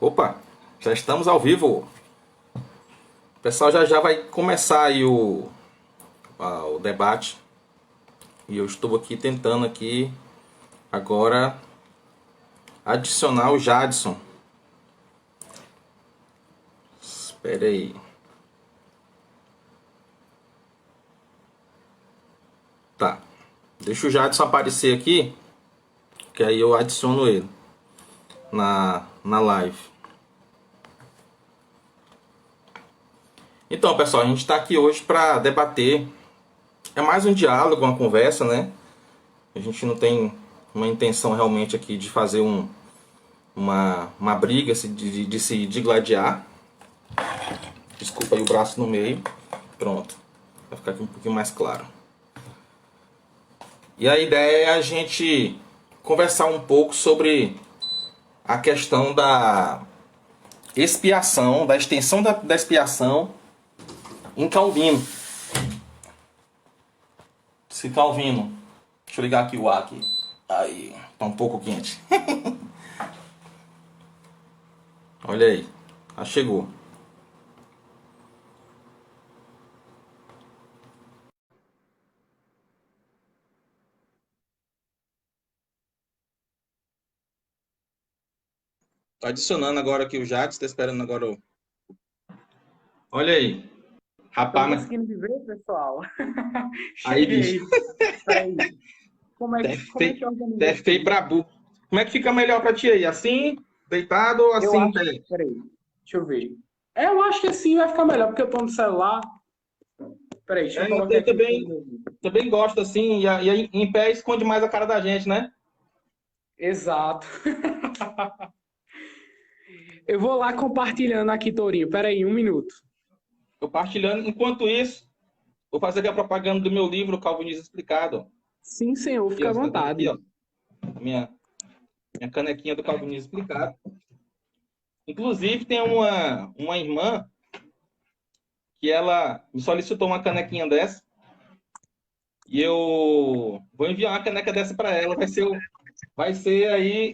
Opa, já estamos ao vivo. O pessoal já já vai começar aí o debate. E eu estou aqui tentando aqui agora adicionar o Jadson. Espera aí. Tá. Deixa o Jadson aparecer aqui, que aí eu adiciono ele na live. Então, pessoal, a gente está aqui hoje para debater. É mais um diálogo, uma conversa, né? A gente não tem uma intenção realmente aqui de fazer uma briga, de se digladiar. Desculpa aí o braço no meio. Pronto. Vai ficar aqui um pouquinho mais claro. E a ideia é a gente conversar um pouco sobre a questão da expiação, da extensão da expiação em Calvino. Se Calvino. Deixa eu ligar aqui o ar aqui. Aí, tá um pouco quente. Olha aí. Já chegou. Tô adicionando agora aqui o Jades, tá esperando agora o. Olha aí. Estão Rapaz, mas. conseguindo me ver, pessoal? Aí, bicho. Cheguei. Peraí. Como é que organiza TFT aqui? Brabu. Como é que fica melhor pra ti aí? Assim, deitado ou Eu assim, em acho. pé? Peraí. Deixa eu ver. Eu acho que assim vai ficar melhor, porque eu tô no celular. Peraí, deixa eu É, colocar eu aqui o fone também, de ouvido. também gosto assim, e aí em pé esconde mais a cara da gente, né? Exato. Eu vou lá compartilhando aqui, Tourinho. Peraí, um minuto. Compartilhando. Enquanto isso, vou fazer aqui a propaganda do meu livro Calvinismo Explicado. Sim, senhor, Aqui, fica ó, à você tá vendo aqui, vontade. ó, minha, minha canequinha do Calvinismo Explicado. Inclusive, tem uma irmã que ela me solicitou uma canequinha dessa e eu vou enviar uma caneca dessa para ela. Vai ser aí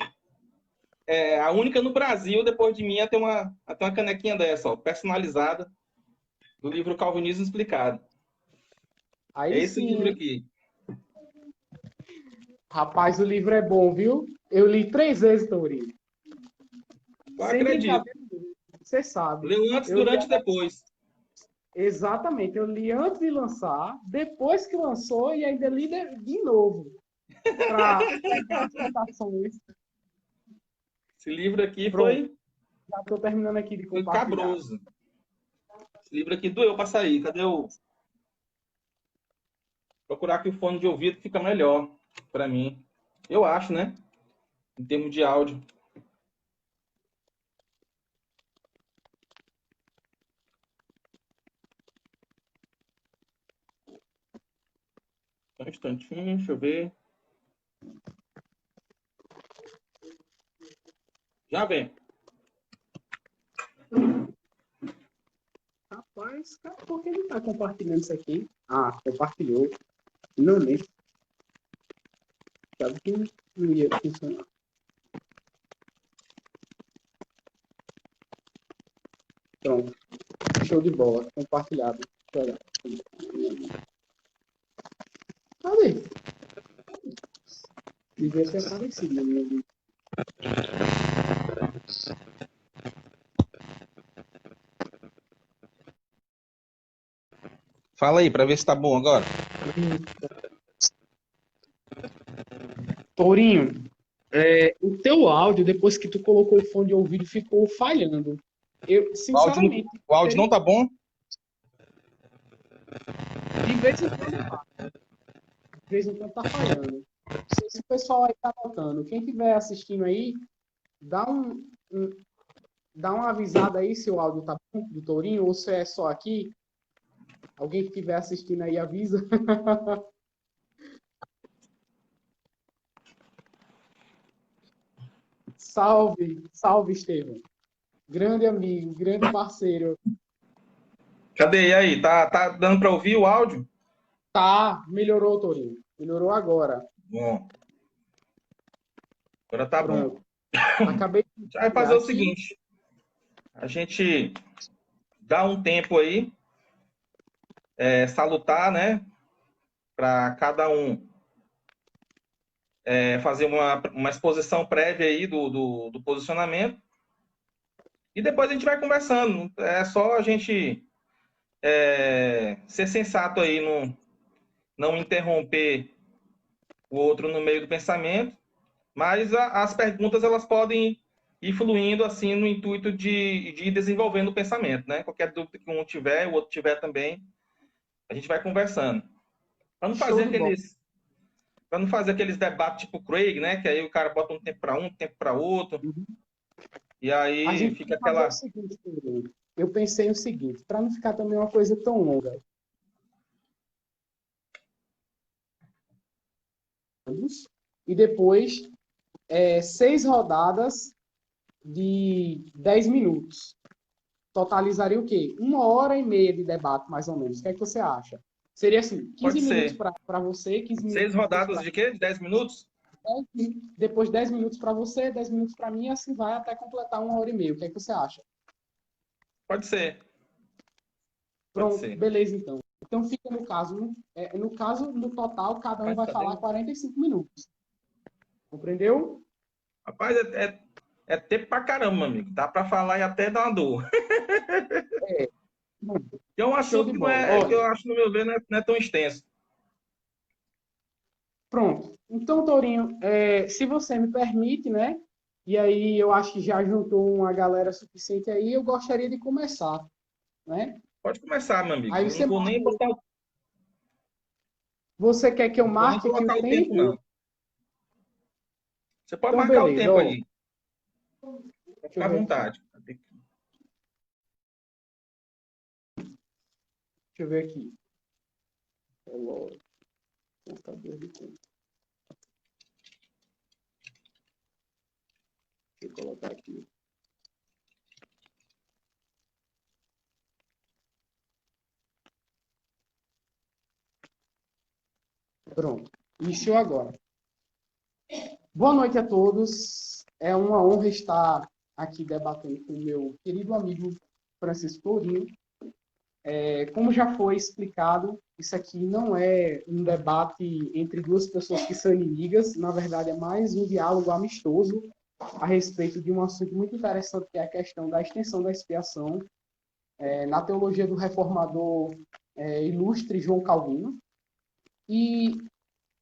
a única no Brasil, depois de mim, a ter uma canequinha dessa, ó, personalizada, do livro Calvinismo Explicado. É Aí esse livro sim. aqui. Rapaz, o livro é bom, viu? Eu li 3 vezes, Tourinho. Eu Sem acredito. brincadeira, você sabe. Leu antes, Eu li durante e depois. Exatamente, eu li antes de lançar, depois que lançou e ainda li de novo para pegar as citações. Esse livro aqui Pronto, foi, já estou terminando aqui de foi compartilhar. cabroso. Esse livro aqui doeu para sair. Cadê o. Procurar aqui o fone de ouvido que fica melhor para mim. Eu acho, né? Em termos de áudio. Só um instantinho, deixa eu ver. Já vem. Rapaz, cara, por que ele está compartilhando isso aqui? Ah, compartilhou. Finalmente. Sabe que não ia funcionar. Pronto, show de bola, compartilhado. Deixa eu olhar. Cadê? Devia ter aparecido no meu vídeo. Fala aí, para ver se tá bom agora. Tourinho, o teu áudio, depois que tu colocou o fone de ouvido, ficou falhando. Eu, sinceramente, O áudio teria, não tá bom? de vez em quando, de vez em quando tá falhando. Se o pessoal aí tá notando, quem estiver assistindo aí, dá dá uma avisada aí se o áudio tá bom do Tourinho ou se é só aqui. Alguém que estiver assistindo aí avisa. Salve, salve, Estevam. Grande amigo, grande parceiro. Cadê? E aí? Tá dando para ouvir o áudio? Tá, melhorou, Tourinho. Melhorou agora. Bom, agora tá bom. Pronto. Acabei de Já vai tirar fazer o aqui. seguinte. a gente dá um tempo aí, salutar, né? Para cada um fazer uma exposição prévia aí do posicionamento. E depois a gente vai conversando. É só a gente ser sensato aí, não interromper o outro no meio do pensamento, mas as perguntas elas podem ir fluindo assim no intuito de ir desenvolvendo o pensamento, né? Qualquer dúvida que um tiver, o outro tiver também, a gente vai conversando. Para não fazer aqueles debates tipo Craig, né? Que aí o cara bota um tempo para um tempo para outro, Uhum. e A aí gente fica vai fazer o aquela. seguinte também. Eu pensei o seguinte, para não ficar também uma coisa tão longa. E depois 6 rodadas de 10 minutos. Totalizaria o quê? 1h30 de debate, mais ou menos. O que é que você acha? Seria assim, 15 Pode minutos ser. para você, 15 6 minutos rodadas para de quê? De 10 minutos? depois 10 minutos para você, 10 minutos para mim, e assim vai até completar 1h30. O que é que você acha? Pode ser. Pode Pronto, ser. beleza então. Então fica no caso, no total, cada um Rapaz, vai tá falar dentro. 45 minutos. Compreendeu? Rapaz, é tempo pra caramba, amigo. Dá pra falar e até dar uma dor. É, É um show assunto de que não bola. é, que eu Olha, acho, no meu ver, não é tão extenso. pronto. Então, Tourinho, se você me permite, né? E aí eu acho que já juntou uma galera suficiente aí, eu gostaria de começar, né? Pode começar, meu amigo. Aí Eu não você vou marca, nem botar, você quer que eu não vou nem marque aqui o colocar o tempo, tempo? não. Você pode Então, marcar o beleza. tempo Ó, aí. deixa Fica eu à ver aqui. vontade. Deixa eu ver aqui. Relógio, contador de tempo. Deixa eu colocar aqui. Pronto. Iniciou agora. Boa noite a todos. É uma honra estar aqui debatendo com o meu querido amigo Francisco Tourinho. Como já foi explicado, isso aqui não é um debate entre duas pessoas que são inimigas, na verdade é mais um diálogo amistoso a respeito de um assunto muito interessante, que é a questão da extensão da expiação na teologia do reformador ilustre João Calvino. E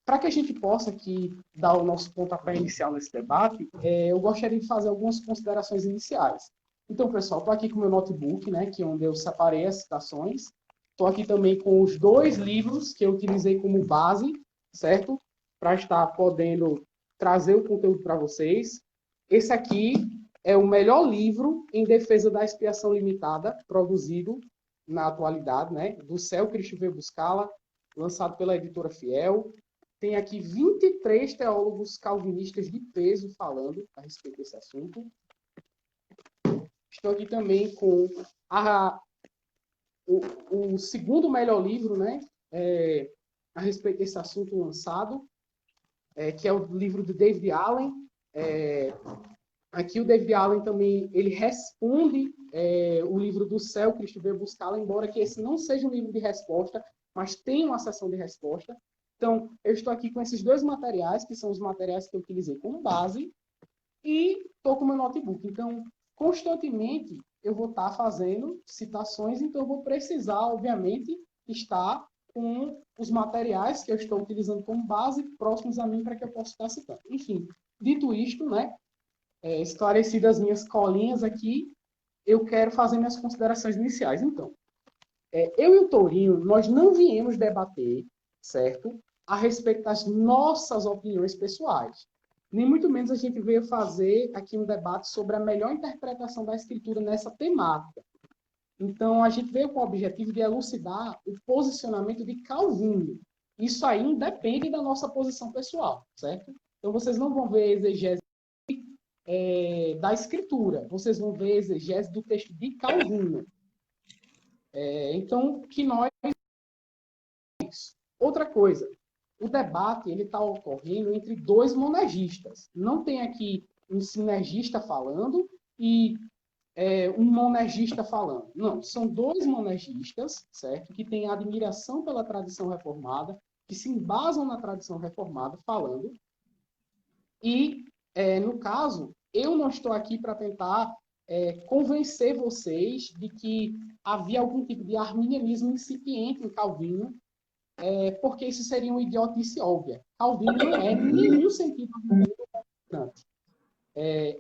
para que a gente possa aqui dar o nosso pontapé inicial nesse debate, eu gostaria de fazer algumas considerações iniciais. Então, pessoal, estou aqui com o meu notebook, né, que é onde eu separei as citações. Estou aqui também com os 2 livros que eu utilizei como base, certo? Para estar podendo trazer o conteúdo para vocês. Esse aqui é o melhor livro em defesa da expiação limitada, produzido na atualidade, né? Do Céu Cristo veio buscá-la, lançado pela editora Fiel. Tem aqui 23 teólogos calvinistas de peso falando a respeito desse assunto. Estou aqui também com o segundo melhor livro, né, a respeito desse assunto lançado, que é o livro de David Allen. Aqui o David Allen também ele responde o livro do Céu, Cristo veio buscá-la, embora que esse não seja um livro de resposta, mas tem uma seção de resposta. Então, eu estou aqui com esses 2 materiais, que são os materiais que eu utilizei como base, e estou com o meu notebook. Então, constantemente, eu vou estar fazendo citações, então eu vou precisar, obviamente, estar com os materiais que eu estou utilizando como base próximos a mim para que eu possa estar citando. Enfim, dito isto, né, esclarecidas as minhas colinhas aqui, eu quero fazer minhas considerações iniciais. Então, eu e o Tourinho, nós não viemos debater, certo? A respeito das nossas opiniões pessoais. Nem muito menos a gente veio fazer aqui um debate sobre a melhor interpretação da escritura nessa temática. Então, a gente veio com o objetivo de elucidar o posicionamento de Calvino. Isso aí independe da nossa posição pessoal, certo? Então, vocês não vão ver exegese da escritura, vocês vão ver exegese do texto de Calvino. Então, que nós... Outra coisa, o debate ele está ocorrendo entre 2 monergistas. Não tem aqui um sinergista falando e um monergista falando. Não, são dois monergistas, certo? Que têm admiração pela tradição reformada, que se embasam na tradição reformada falando. E, no caso, eu não estou aqui para tentar convencer vocês de que havia algum tipo de arminianismo incipiente em Calvino, porque isso seria uma idiotice óbvia. Calvino não é, em nenhum sentido, protestante.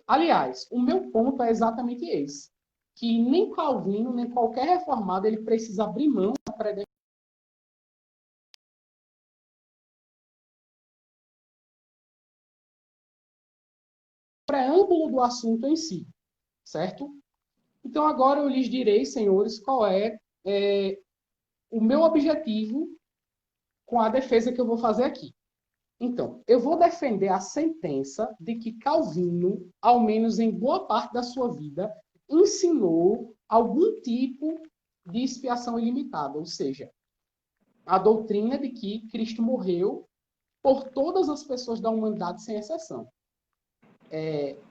Aliás, o meu ponto é exatamente esse, que nem Calvino, nem qualquer reformado, ele precisa abrir mão da preâmbulo do assunto em si, certo? Então, agora eu lhes direi, senhores, qual é o meu objetivo com a defesa que eu vou fazer aqui. Então, eu vou defender a sentença de que Calvino, ao menos em boa parte da sua vida, ensinou algum tipo de expiação ilimitada, ou seja, a doutrina de que Cristo morreu por todas as pessoas da humanidade sem exceção.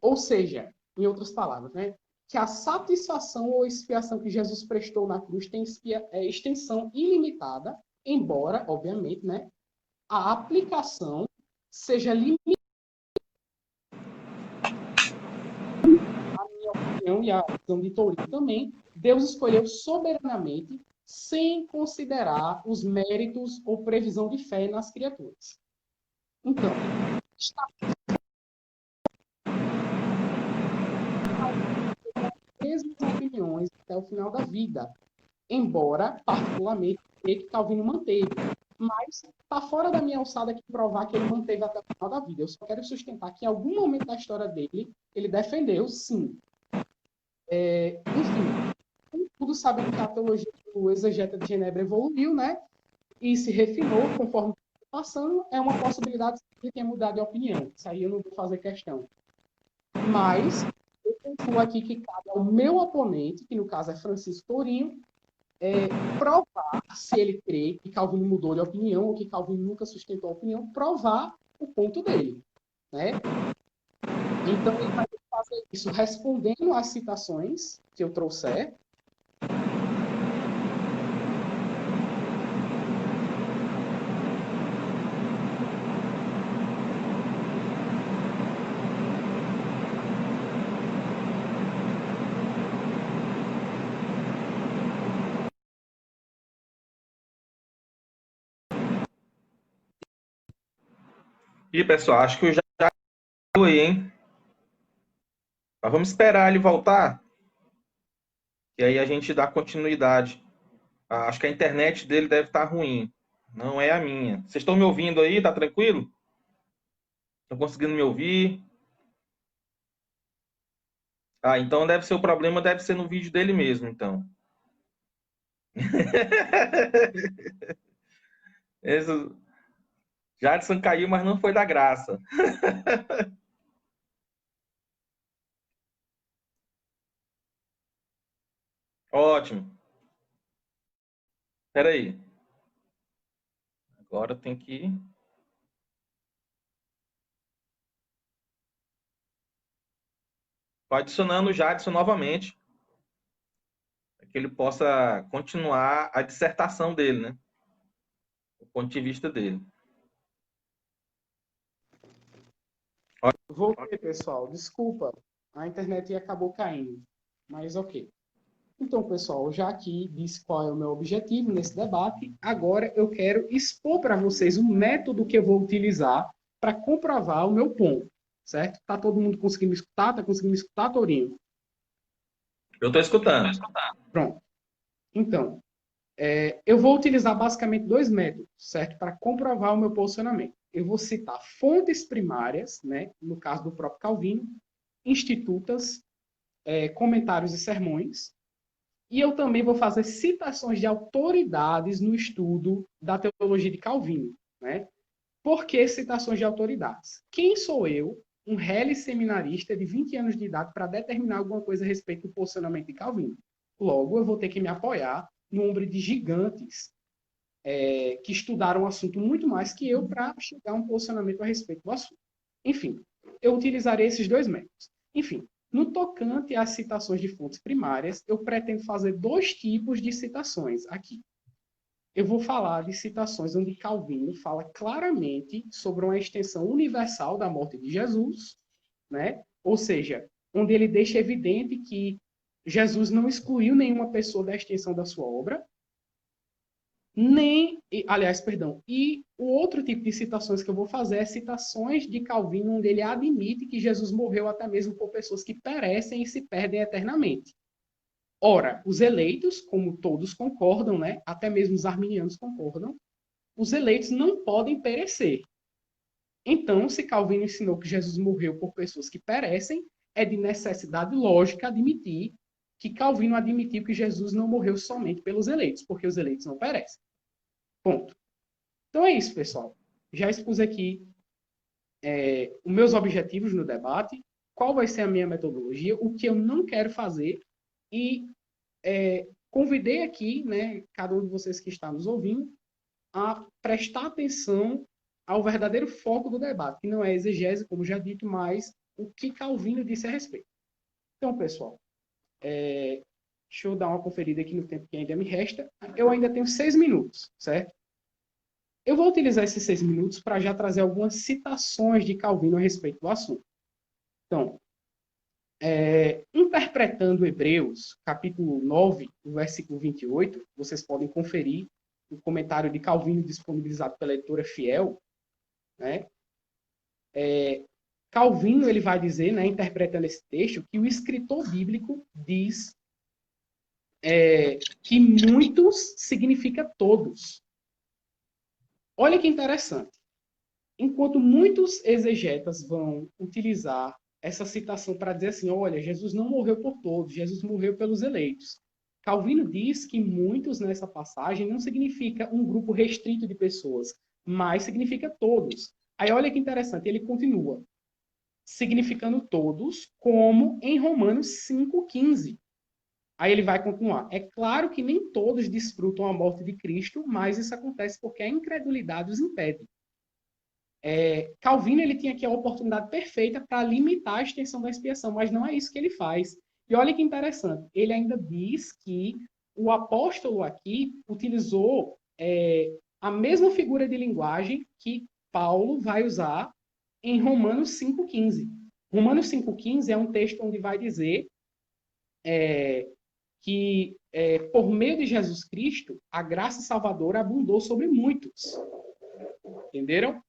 Ou seja, em outras palavras, né, que a satisfação ou expiação que Jesus prestou na cruz tem extensão ilimitada, embora, obviamente, né, a aplicação seja limitada. A minha opinião e a visão de Tourinho também, Deus escolheu soberanamente, sem considerar os méritos ou previsão de fé nas criaturas. Então, está mesmas opiniões até o final da vida, embora, particularmente, que Calvino manteve. Mas está fora da minha alçada aqui provar que ele manteve até o final da vida. Eu só quero sustentar que em algum momento da história dele, ele defendeu, sim. Enfim, tudo sabendo que a teologia do exegeta de Genebra evoluiu, né? E se refinou conforme passando, é uma possibilidade que ele tenha mudado de opinião. Isso aí eu não vou fazer questão. Mas eu concluo aqui que cabe ao meu oponente, que no caso é Francisco Tourinho, provar se ele crê que Calvino mudou de opinião ou que Calvino nunca sustentou a opinião, provar o ponto dele, né? Então ele vai fazer isso respondendo às citações que eu trouxer. E pessoal, acho que eu já fui, hein? Mas vamos esperar ele voltar. E aí a gente dá continuidade. Acho que a internet dele deve estar ruim. Não é a minha. Vocês estão me ouvindo aí? Tá tranquilo? Estão conseguindo me ouvir? Então deve ser o problema, deve ser no vídeo dele mesmo, então. Jadson caiu, mas não foi da graça. Ótimo. Espera aí. Agora tem que... Estou adicionando o Jadson novamente. Para que ele possa continuar a dissertação dele, né? O ponto de vista dele. Voltei, pessoal. Desculpa, a internet acabou caindo. Mas ok. Então, pessoal, já aqui disse qual é o meu objetivo nesse debate. Agora eu quero expor para vocês o método que eu vou utilizar para comprovar o meu ponto, certo? Tá todo mundo conseguindo me escutar? Tá conseguindo me escutar, Tourinho? Eu estou escutando. Pronto. Então, eu vou utilizar basicamente dois métodos, certo? Para comprovar o meu posicionamento. Eu vou citar fontes primárias, né? No caso do próprio Calvino, institutas, comentários e sermões. E eu também vou fazer citações de autoridades no estudo da teologia de Calvino, né? Por que citações de autoridades? Quem sou eu, um rele seminarista de 20 anos de idade, para determinar alguma coisa a respeito do posicionamento de Calvino? Logo, eu vou ter que me apoiar no número de gigantes que estudaram o assunto muito mais que eu para chegar a um posicionamento a respeito do assunto. Enfim, eu utilizarei esses dois métodos. Enfim, No tocante às citações de fontes primárias, eu pretendo fazer 2 tipos de citações aqui. Eu vou falar de citações onde Calvino fala claramente sobre uma extensão universal da morte de Jesus, né? Ou seja, onde ele deixa evidente que Jesus não excluiu nenhuma pessoa da extensão da sua obra, e o outro tipo de citações que eu vou fazer é citações de Calvino, onde ele admite que Jesus morreu até mesmo por pessoas que perecem e se perdem eternamente. Ora, os eleitos, como todos concordam, né? Até mesmo os arminianos concordam, os eleitos não podem perecer. Então, se Calvino ensinou que Jesus morreu por pessoas que perecem, é de necessidade lógica admitir que Calvino admitiu que Jesus não morreu somente pelos eleitos, porque os eleitos não perecem. Ponto. Então é isso, pessoal. Já expus aqui os meus objetivos no debate, qual vai ser a minha metodologia, o que eu não quero fazer, e convidei aqui, né, cada um de vocês que está nos ouvindo, a prestar atenção ao verdadeiro foco do debate, que não é exegese, como já dito, mas o que Calvino disse a respeito. Então, pessoal, deixa eu dar uma conferida aqui no tempo que ainda me resta. Eu ainda tenho 6 minutos, certo? Eu vou utilizar esses 6 minutos para já trazer algumas citações de Calvino a respeito do assunto. Então, interpretando Hebreus, capítulo 9, versículo 28, vocês podem conferir o comentário de Calvino disponibilizado pela editora Fiel, né? Calvino ele vai dizer, né, interpretando esse texto, que o escritor bíblico diz que muitos significa todos. Olha que interessante. Enquanto muitos exegetas vão utilizar essa citação para dizer assim, olha, Jesus não morreu por todos, Jesus morreu pelos eleitos. Calvino diz que muitos nessa passagem não significa um grupo restrito de pessoas, mas significa todos. Aí olha que interessante, ele continua, significando todos, como em Romanos 5,15. Aí ele vai continuar. É claro que nem todos desfrutam a morte de Cristo, mas isso acontece porque a incredulidade os impede. Calvino ele tinha aqui a oportunidade perfeita para limitar a extensão da expiação, mas não é isso que ele faz. E olha que interessante, ele ainda diz que o apóstolo aqui utilizou a mesma figura de linguagem que Paulo vai usar em Romanos 5,15. Romanos 5,15 é um texto onde vai dizer que por meio de Jesus Cristo, a graça salvadora abundou sobre muitos. Entenderam?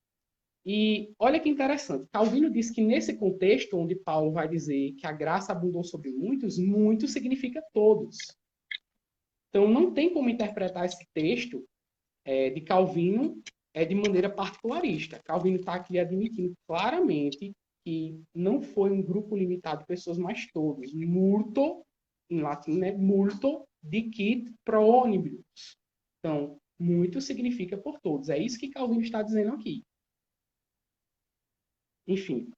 E olha que interessante, Calvino diz que nesse contexto onde Paulo vai dizer que a graça abundou sobre muitos, muitos significa todos. Então não tem como interpretar esse texto de Calvino de maneira particularista. Calvino está aqui admitindo claramente que não foi um grupo limitado de pessoas, mas todos. Multo, em latim, né? Multo dicit pro omnibus. Então, muito significa por todos. É isso que Calvino está dizendo aqui. Enfim.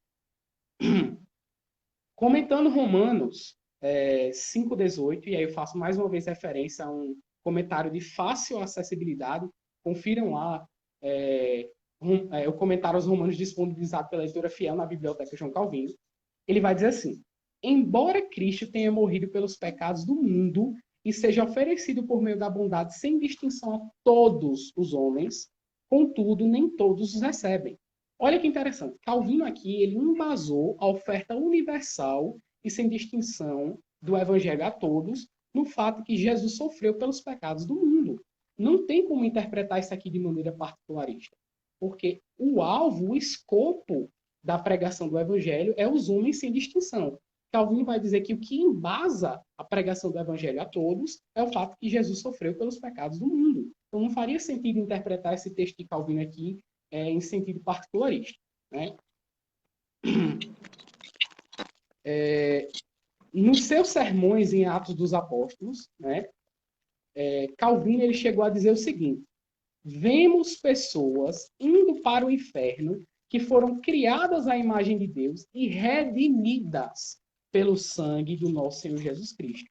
Comentando Romanos 5,18, e aí eu faço mais uma vez referência a um comentário de fácil acessibilidade. Confiram lá o comentário aos Romanos disponibilizado pela editora Fiel na Biblioteca João Calvino. Ele vai dizer assim: embora Cristo tenha morrido pelos pecados do mundo e seja oferecido por meio da bondade sem distinção a todos os homens, contudo, nem todos os recebem. Olha que interessante. Calvino aqui, ele embasou a oferta universal e sem distinção do evangelho a todos no fato que Jesus sofreu pelos pecados do mundo. Não tem como interpretar isso aqui de maneira particularista, porque o alvo, o escopo da pregação do evangelho é os homens sem distinção. Calvino vai dizer que o que embasa a pregação do evangelho a todos é o fato que Jesus sofreu pelos pecados do mundo. Então não faria sentido interpretar esse texto de Calvino aqui em sentido particularista, né? Nos seus sermões em Atos dos Apóstolos, né, Calvino ele chegou a dizer o seguinte: vemos pessoas indo para o inferno que foram criadas à imagem de Deus e redimidas pelo sangue do nosso Senhor Jesus Cristo.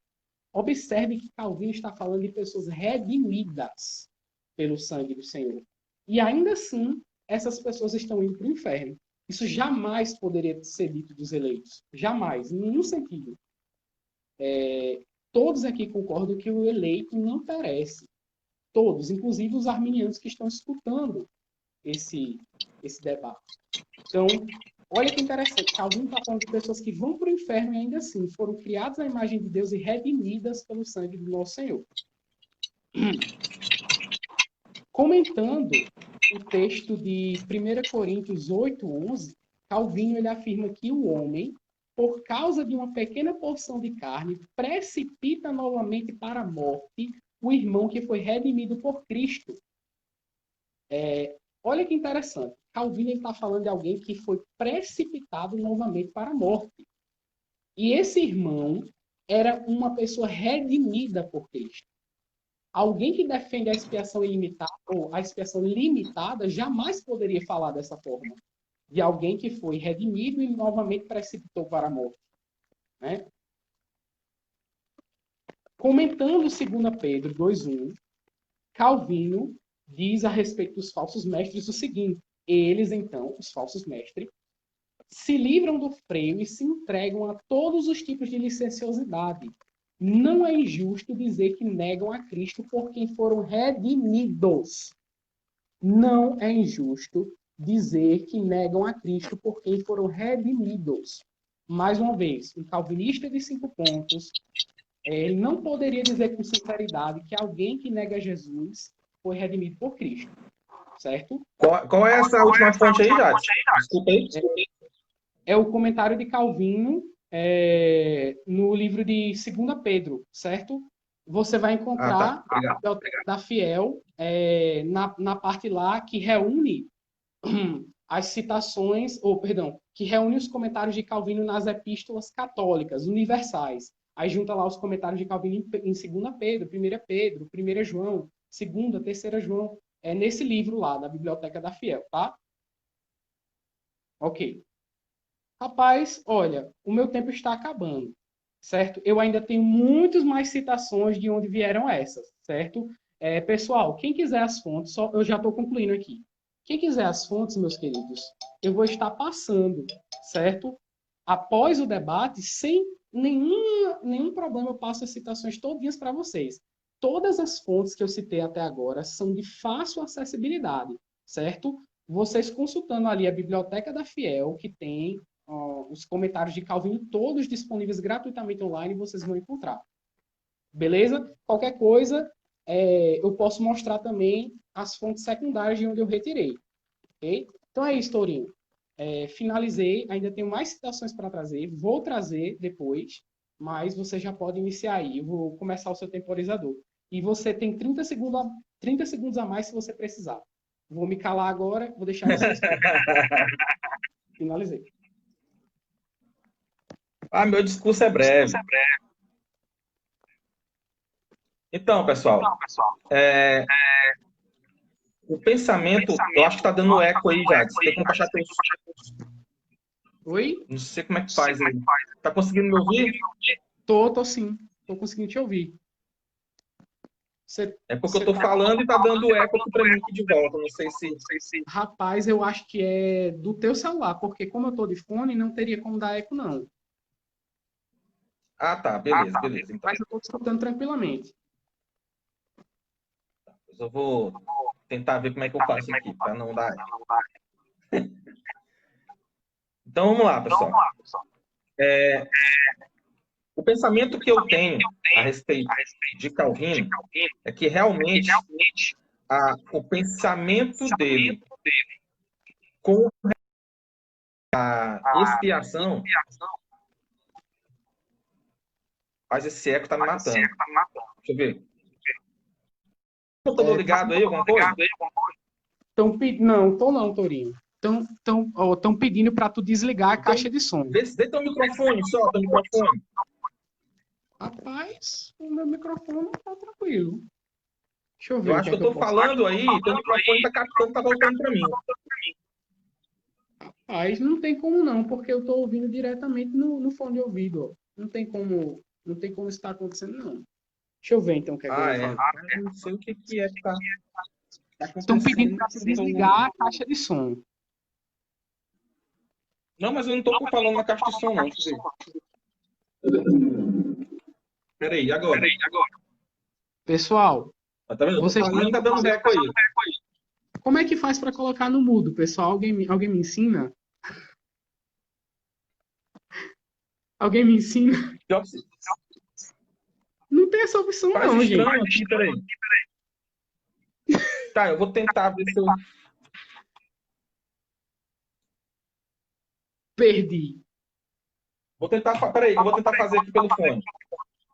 Observe que Calvino está falando de pessoas redimidas pelo sangue do Senhor. E ainda assim, essas pessoas estão indo para o inferno. Isso jamais poderia ser dito dos eleitos. Jamais, em nenhum sentido. Todos aqui concordam que o eleito não perece. Todos, inclusive os arminianos que estão escutando esse debate. Então, olha que interessante. Calvino está falando de pessoas que vão para o inferno e ainda assim foram criadas à imagem de Deus e redimidas pelo sangue do nosso Senhor. Comentando o texto de 1 Coríntios 8:11, Calvino ele afirma que o homem, por causa de uma pequena porção de carne, precipita novamente para a morte o irmão que foi redimido por Cristo. Olha que interessante. Calvino está falando de alguém que foi precipitado novamente para a morte. E esse irmão era uma pessoa redimida por Cristo. Alguém que defende a expiação ilimitada ou a expiação limitada jamais poderia falar dessa forma. De alguém que foi redimido e novamente precipitou para a morte. Né? Comentando 2 Pedro 2:1, Calvino diz a respeito dos falsos mestres o seguinte: eles, então, os falsos mestres, se livram do freio e se entregam a todos os tipos de licenciosidade. Não é injusto dizer que negam a Cristo por quem foram redimidos. Não é injusto dizer que negam a Cristo por quem foram redimidos. Mais uma vez, um calvinista de 5 pontos, ele não poderia dizer com sinceridade que alguém que nega Jesus foi redimido por Cristo. Certo? Qual é essa última fonte aí, Jade? Desculpa aí. É o comentário de Calvino no livro de 2 Pedro, certo? Você vai encontrar da Fiel na parte lá que reúne as citações, que reúne os comentários de Calvino nas epístolas católicas, universais. Aí junta lá os comentários de Calvino em 2 Pedro, 1 Pedro, 1 João, 2ª, 3ª João. É nesse livro lá, da Biblioteca da Fiel, tá? Ok. Rapaz, olha, o meu tempo está acabando, certo? Eu ainda tenho muitas mais citações de onde vieram essas, certo? Pessoal, quem quiser as fontes, eu já estou concluindo aqui. Quem quiser as fontes, meus queridos, eu vou estar passando, certo? Após o debate, sem nenhum problema, eu passo as citações todinhas para vocês. Todas as fontes que eu citei até agora são de fácil acessibilidade, certo? Vocês consultando ali a Biblioteca da Fiel, que tem os comentários de Calvino todos disponíveis gratuitamente online, vocês vão encontrar. Beleza? Qualquer coisa, eu posso mostrar também as fontes secundárias de onde eu retirei. Okay? Então é isso, Tourinho. Finalizei, ainda tenho mais citações para trazer, vou trazer depois, mas você já pode iniciar aí. Eu vou começar o seu temporizador. E você tem 30 segundos a mais se você precisar. Vou me calar agora, vou deixar vocês. Finalizei. Meu discurso é breve. Então, pessoal, o pensamento, eu acho que está dando eco aí, já. Você tem como baixar teus... Oi? Não sei como é que faz aí. Tá conseguindo me ouvir? Tô sim. Tô conseguindo te ouvir. É porque eu tô falando e tá dando eco aqui para mim aqui de volta. Não sei se... Rapaz, eu acho que é do teu celular, porque como eu tô de fone, não teria como dar eco, não. Ah, tá. Beleza. Então. Mas eu tô escutando tranquilamente. Eu vou tentar ver como é que eu faço aqui, para não dar eco. Então, vamos lá, pessoal. O pensamento que eu tenho a respeito de Calvino é que realmente o pensamento dele com a expiação faz esse eco tá me matando. Deixa eu ver. Eu tô ligado aí, alguma coisa? Não, tô não, Tourinho. Estão pedindo para tu desligar a caixa de som. Vê teu microfone, só teu microfone. Rapaz, o meu microfone tá tranquilo. Deixa eu ver. Eu acho que eu tô falando aí, teu microfone tá captando, tá voltando para mim. Rapaz, não tem como não, porque eu tô ouvindo diretamente no fone de ouvido. Ó. Não tem como isso estar acontecendo, não. Deixa eu ver então o que Eu não sei o que é que tá acontecendo. Estão pedindo para desligar a caixa de som. Não, mas eu não estou falando na caixa de som, não. Peraí, agora? Pessoal, Tá vendo? vocês Falando, tá dando reco aí. como é que faz para colocar no mudo, pessoal? Alguém me ensina? Alguém me ensina? Não tem essa opção Faz não, estranho gente. aqui, peraí. Tá, eu vou tentar ver se eu... Perdi. Vou tentar, peraí, eu vou tentar fazer aqui pelo fone.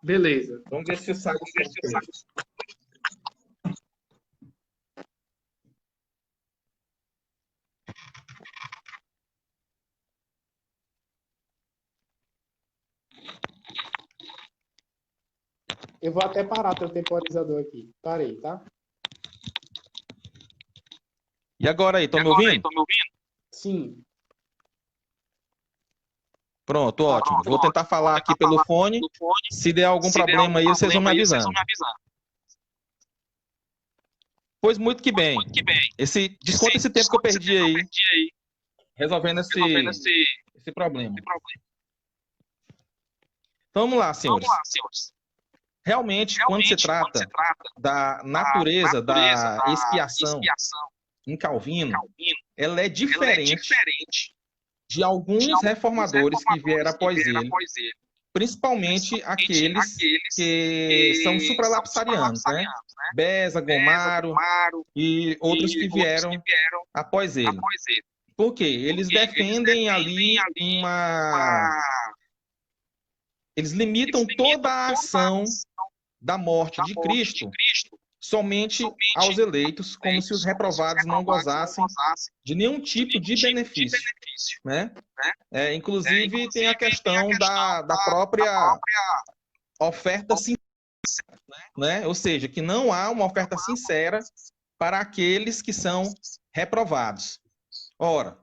Beleza. Vamos ver se sai do som. Eu vou até parar teu temporizador aqui. Parei, tá? E agora aí, estão me ouvindo? Sim. Pronto, ótimo. Vou tentar falar aqui pelo fone. Se der algum problema aí, vocês vão me avisando. Pois muito que bem. Desconta esse tempo que eu perdi aí, resolvendo esse problema. Então, vamos lá, senhores. Realmente, quando se trata da natureza da expiação em Calvino, ela é diferente de alguns reformadores que vieram após ele, principalmente aqueles que são supralapsarianos, né? Beza, Gomaro e outros que vieram após ele. Por quê? Eles defendem ali Eles limitam toda a ação da morte de Cristo somente aos eleitos, como se os reprovados não gozassem de nenhum tipo de benefício, né? Inclusive, tem a questão da própria oferta sincera, né? Ou seja, que não há uma oferta sincera para aqueles que são reprovados. Ora,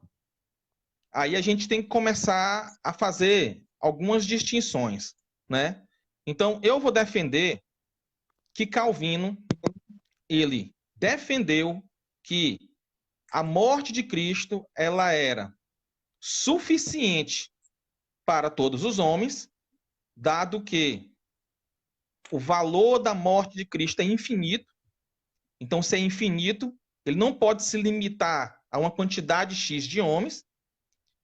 aí a gente tem que começar a fazer algumas distinções, né? Então, eu vou defender que Calvino, ele defendeu que a morte de Cristo, ela era suficiente para todos os homens, dado que o valor da morte de Cristo é infinito. Então, se é infinito, ele não pode se limitar a uma quantidade X de homens,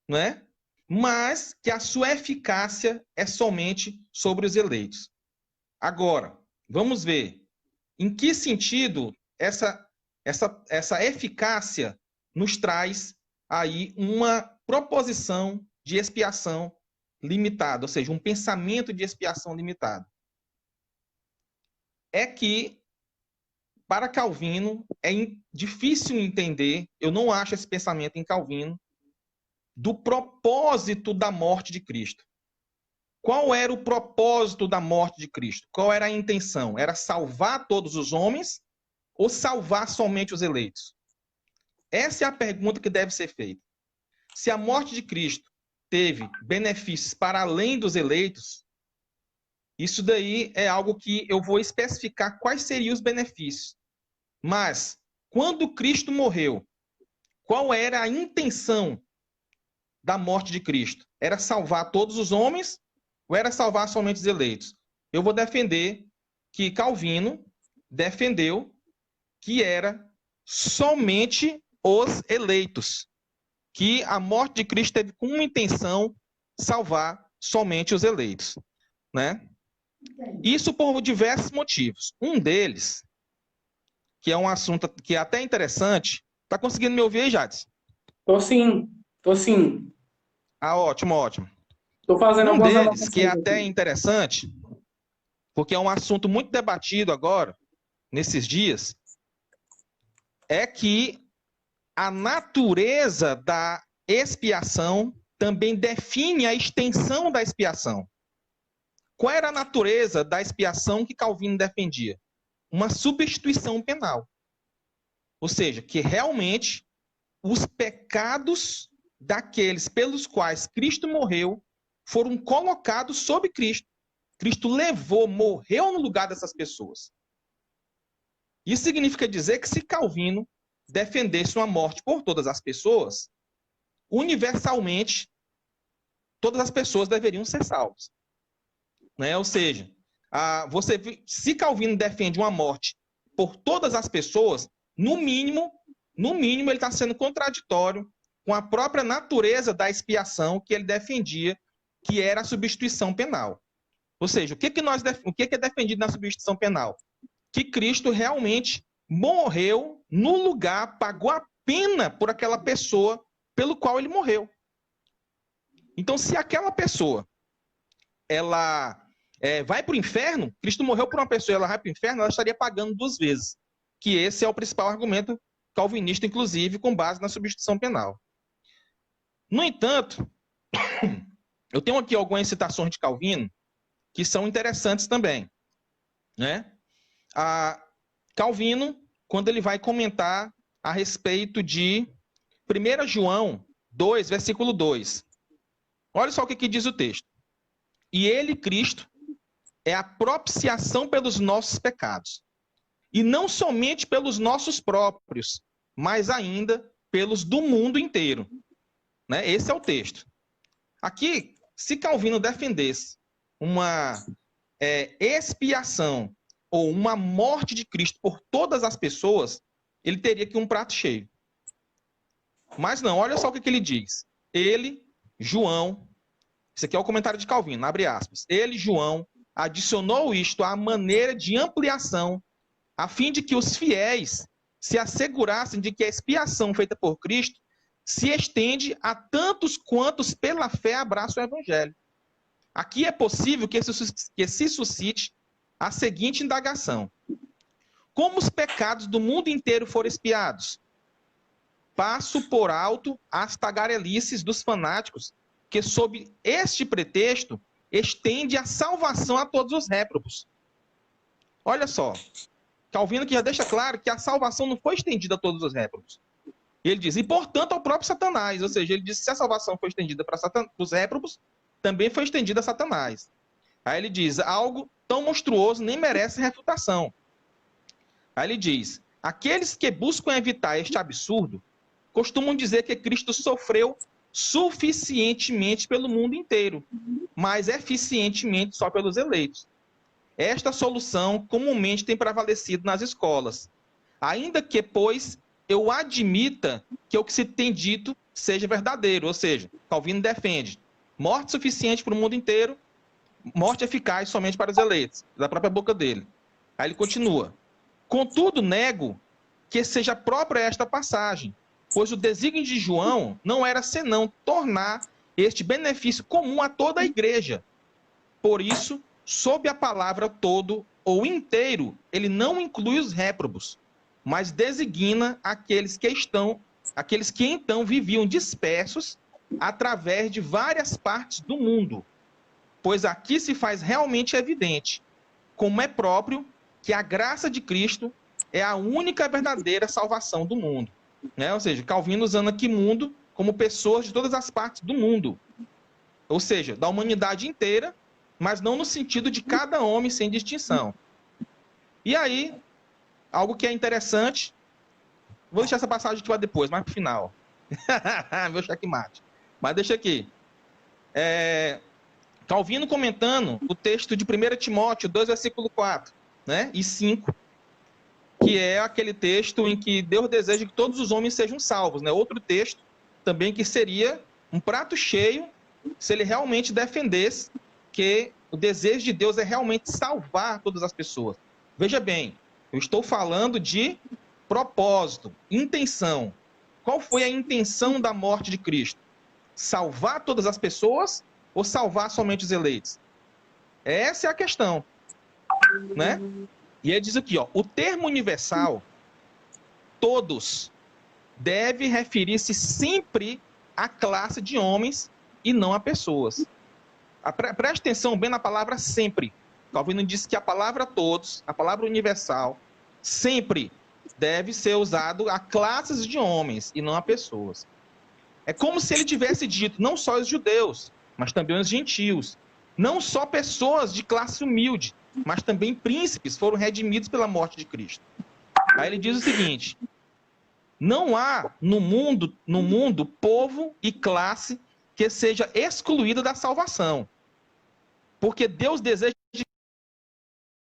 né? Mas que a sua eficácia é somente sobre os eleitos. Agora, vamos ver em que sentido essa eficácia nos traz aí uma proposição de expiação limitada, ou seja, um pensamento de expiação limitado. É que, para Calvino, é difícil entender, eu não acho esse pensamento em Calvino, do propósito da morte de Cristo. Qual era o propósito da morte de Cristo? Qual era a intenção? Era salvar todos os homens ou salvar somente os eleitos? Essa é a pergunta que deve ser feita. Se a morte de Cristo teve benefícios para além dos eleitos, isso daí é algo que eu vou especificar quais seriam os benefícios. Mas, quando Cristo morreu, qual era a intenção da morte de Cristo? Era salvar todos os homens ou era salvar somente os eleitos? Eu vou defender que Calvino defendeu que era somente os eleitos, que a morte de Cristo teve como intenção salvar somente os eleitos, né? Isso por diversos motivos. Um deles, que é um assunto que é até interessante, tá conseguindo me ouvir aí, Jades? Tô sim. Ah, ótimo, ótimo. Tô fazendo Um algumas deles, anotações que é até aqui. interessante, porque é um assunto muito debatido agora, nesses dias, é que a natureza da expiação também define a extensão da expiação. Qual era a natureza da expiação que Calvino defendia? Uma substituição penal. Ou seja, que realmente os pecados daqueles pelos quais Cristo morreu foram colocados sobre Cristo. Cristo morreu no lugar dessas pessoas. Isso significa dizer que se Calvino defendesse uma morte por todas as pessoas, universalmente todas as pessoas deveriam ser salvas. Né? Ou seja, se Calvino defende uma morte por todas as pessoas, no mínimo ele está sendo contraditório com a própria natureza da expiação que ele defendia, que era a substituição penal. Ou seja, o que é defendido na substituição penal? Que Cristo realmente morreu no lugar, pagou a pena por aquela pessoa pelo qual ele morreu. Então, se aquela pessoa ela vai para o inferno, Cristo morreu por uma pessoa e ela vai para o inferno, ela estaria pagando 2 vezes. Que esse é o principal argumento calvinista, inclusive, com base na substituição penal. No entanto, eu tenho aqui algumas citações de Calvino que são interessantes também. Né? Calvino, quando ele vai comentar a respeito de 1 João 2, versículo 2. Olha só o que diz o texto. E ele, Cristo, é a propiciação pelos nossos pecados. E não somente pelos nossos próprios, mas ainda pelos do mundo inteiro. Né? Esse é o texto. Aqui, se Calvino defendesse uma expiação ou uma morte de Cristo por todas as pessoas, ele teria aqui um prato cheio. Mas não, olha só o que ele diz. Ele, João, isso aqui é o comentário de Calvino, abre aspas. Ele, João, adicionou isto à maneira de ampliação, a fim de que os fiéis se assegurassem de que a expiação feita por Cristo se estende a tantos quantos pela fé abraçam o Evangelho. Aqui é possível que se suscite a seguinte indagação. Como os pecados do mundo inteiro foram expiados? Passo por alto as tagarelices dos fanáticos, que sob este pretexto estende a salvação a todos os réprobos. Olha só, Calvino que já deixa claro que a salvação não foi estendida a todos os réprobos. Ele diz, e portanto ao próprio Satanás, ou seja, ele diz que se a salvação foi estendida para os réprobos, também foi estendida a Satanás. Aí ele diz, algo tão monstruoso nem merece refutação. Aí ele diz, aqueles que buscam evitar este absurdo costumam dizer que Cristo sofreu suficientemente pelo mundo inteiro, mas eficientemente só pelos eleitos. Esta solução comumente tem prevalecido nas escolas, ainda que, pois, eu admita que o que se tem dito seja verdadeiro, ou seja, Calvino defende morte suficiente para o mundo inteiro, morte eficaz somente para os eleitos, da própria boca dele. Aí ele continua. Contudo, nego que seja própria esta passagem, pois o desígnio de João não era senão tornar este benefício comum a toda a igreja. Por isso, sob a palavra todo ou inteiro, ele não inclui os réprobos, mas designa aqueles que então viviam dispersos através de várias partes do mundo, pois aqui se faz realmente evidente, como é próprio, que a graça de Cristo é a única verdadeira salvação do mundo. Né? Ou seja, Calvino usando aqui mundo como pessoas de todas as partes do mundo. Ou seja, da humanidade inteira, mas não no sentido de cada homem sem distinção. E aí, algo que é interessante, vou deixar essa passagem para depois, mais para o final. Meu checkmate. Mas deixa aqui. Calvino comentando o texto de 1 Timóteo 2, versículo 4, né? E 5, que é aquele texto em que Deus deseja que todos os homens sejam salvos. Né? Outro texto também que seria um prato cheio se ele realmente defendesse que o desejo de Deus é realmente salvar todas as pessoas. Veja bem, eu estou falando de propósito, intenção. Qual foi a intenção da morte de Cristo? Salvar todas as pessoas ou salvar somente os eleitos? Essa é a questão. Né? E ele diz aqui, ó, o termo universal, todos, deve referir-se sempre à classe de homens e não a pessoas. Preste atenção bem na palavra sempre. Calvino diz que a palavra todos, a palavra universal, sempre deve ser usado a classes de homens e não a pessoas. É como se ele tivesse dito não só os judeus, mas também os gentios. Não só pessoas de classe humilde, mas também príncipes foram redimidos pela morte de Cristo. Aí ele diz o seguinte, não há no mundo povo e classe que seja excluída da salvação. Porque Deus deseja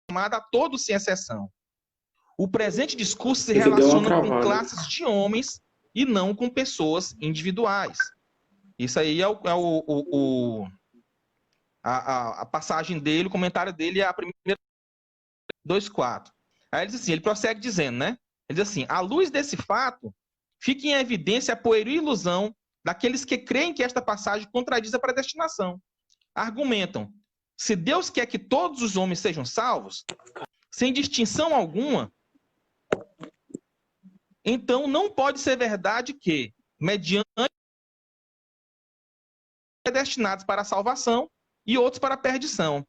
chamar a todos sem exceção. O presente discurso se relaciona com classes de homens e não com pessoas individuais. Isso aí a passagem dele, o comentário dele é a primeira 2:4. Aí ele diz assim, ele prossegue dizendo, né? Ele diz assim, à luz desse fato, fica em evidência a pueril ilusão daqueles que creem que esta passagem contradiz a predestinação. Argumentam, se Deus quer que todos os homens sejam salvos, sem distinção alguma, então não pode ser verdade que, mediante predestinados para a salvação e outros para a perdição.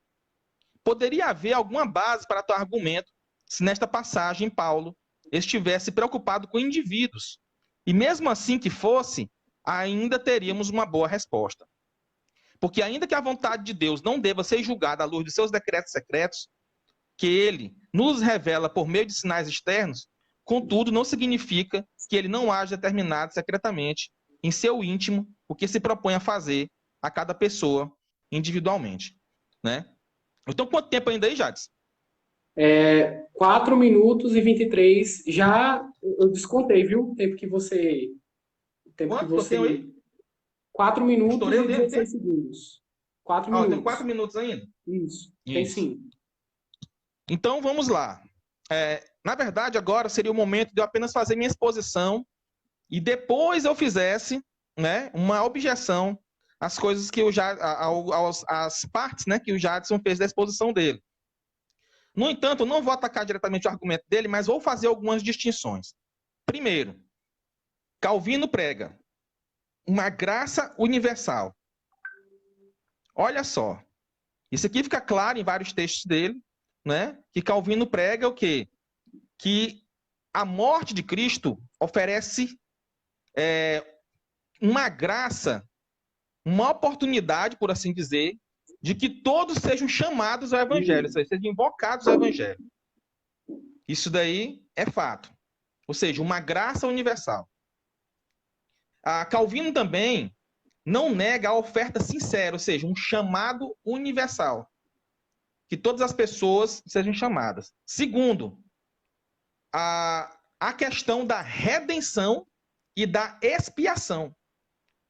Poderia haver alguma base para tal argumento se nesta passagem Paulo estivesse preocupado com indivíduos. E mesmo assim que fosse, ainda teríamos uma boa resposta. Porque ainda que a vontade de Deus não deva ser julgada à luz de seus decretos secretos, que ele nos revela por meio de sinais externos, contudo não significa que ele não haja determinado secretamente em seu íntimo o que se propõe a fazer a cada pessoa individualmente, né? Então, quanto tempo ainda aí, Jades? 4 minutos e 23. Já eu descontei, viu? O tempo que você... Quanto tempo aí? 4 minutos Estourei e 16 segundos. 4 minutos. Tem 4 minutos ainda? Isso. Tem sim. Então, vamos lá. Na verdade, agora seria o momento de eu apenas fazer minha exposição e depois eu fizesse, né, uma objeção às coisas que às partes, né, que o Jadson fez da exposição dele. No entanto, eu não vou atacar diretamente o argumento dele, mas vou fazer algumas distinções. Primeiro, Calvino prega uma graça universal. Olha só. Isso aqui fica claro em vários textos dele, né? Que Calvino prega o quê? Que a morte de Cristo oferece uma graça, uma oportunidade, por assim dizer, de que todos sejam chamados ao Evangelho, sejam invocados ao Evangelho. Isso daí é fato. Ou seja, uma graça universal. Calvino também não nega a oferta sincera, ou seja, um chamado universal. Que todas as pessoas sejam chamadas. Segundo, a questão da redenção e da expiação,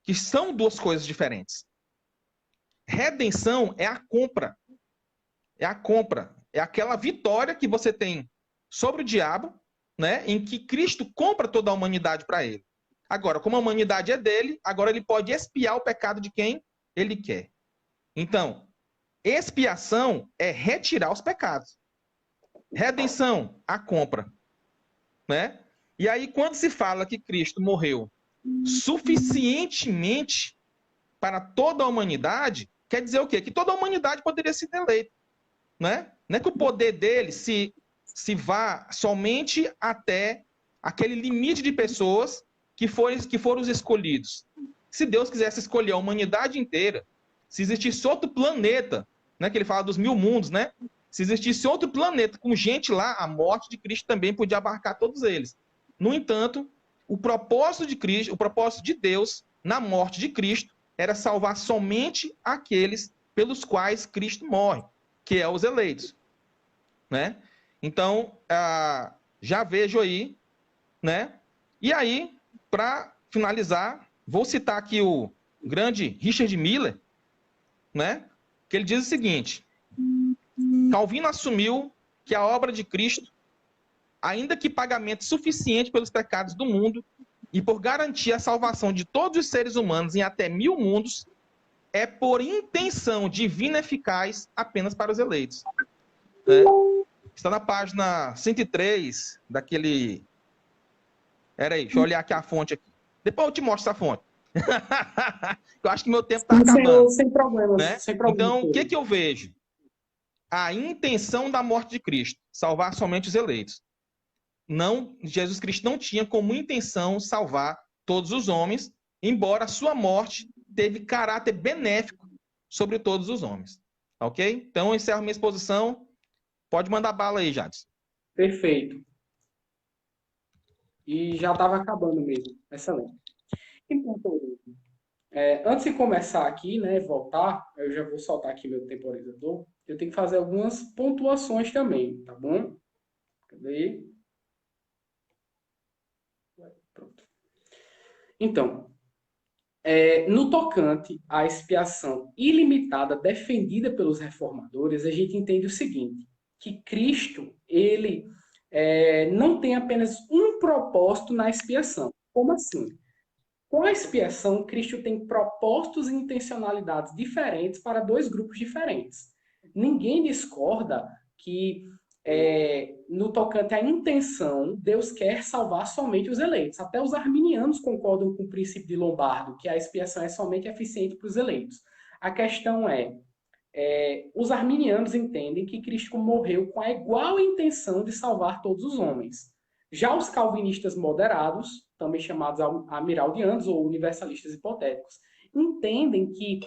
que são duas coisas diferentes. Redenção é a compra. É a compra. É aquela vitória que você tem sobre o diabo, né, em que Cristo compra toda a humanidade para ele. Agora, como a humanidade é dele, agora ele pode expiar o pecado de quem ele quer. Então, expiação é retirar os pecados. Redenção, a compra. Né? E aí, quando se fala que Cristo morreu suficientemente para toda a humanidade, quer dizer o quê? Que toda a humanidade poderia ser eleita. Né? Não é que o poder dele se vá somente até aquele limite de pessoas que foram os escolhidos. Se Deus quisesse escolher a humanidade inteira, se existisse outro planeta, né, que ele fala dos 1000 mundos, né? Se existisse outro planeta com gente lá, a morte de Cristo também podia abarcar todos eles. No entanto, o propósito de Cristo, o propósito de Deus na morte de Cristo era salvar somente aqueles pelos quais Cristo morre, que é os eleitos, né? Então, já vejo aí, né? E aí, para finalizar, vou citar aqui o grande Richard Miller, né? Que ele diz o seguinte: Calvino assumiu que a obra de Cristo, ainda que pagamento suficiente pelos pecados do mundo e por garantir a salvação de todos os seres humanos em até 1000 mundos, é por intenção divina eficaz apenas para os eleitos. Né? Está na página 103 daquele... Peraí, deixa eu olhar aqui a fonte aqui. Depois eu te mostro essa fonte. Eu acho que meu tempo está acabando. Sem problemas. Né? Sem problemas. Então, o que eu vejo? A intenção da morte de Cristo, salvar somente os eleitos. Não, Jesus Cristo não tinha como intenção salvar todos os homens, embora a sua morte teve caráter benéfico sobre todos os homens. Ok? Então, eu encerro minha exposição. Pode mandar bala aí, Jadson. Perfeito. E já estava acabando mesmo. Excelente. Então, Antes de começar aqui, né, voltar, eu já vou soltar aqui meu temporizador. Eu tenho que fazer algumas pontuações também, tá bom? Cadê? Pronto. Então, no tocante à expiação ilimitada defendida pelos reformadores, a gente entende o seguinte, que Cristo, ele não tem apenas um propósito na expiação. Como assim? Com a expiação, Cristo tem propósitos e intencionalidades diferentes para dois grupos diferentes. Ninguém discorda que, no tocante à intenção, Deus quer salvar somente os eleitos. Até os arminianos concordam com o princípio de Lombardo, que a expiação é somente eficiente para os eleitos. A questão os arminianos entendem que Cristo morreu com a igual intenção de salvar todos os homens. Já os calvinistas moderados, também chamados amiraldianos ou universalistas hipotéticos, entendem que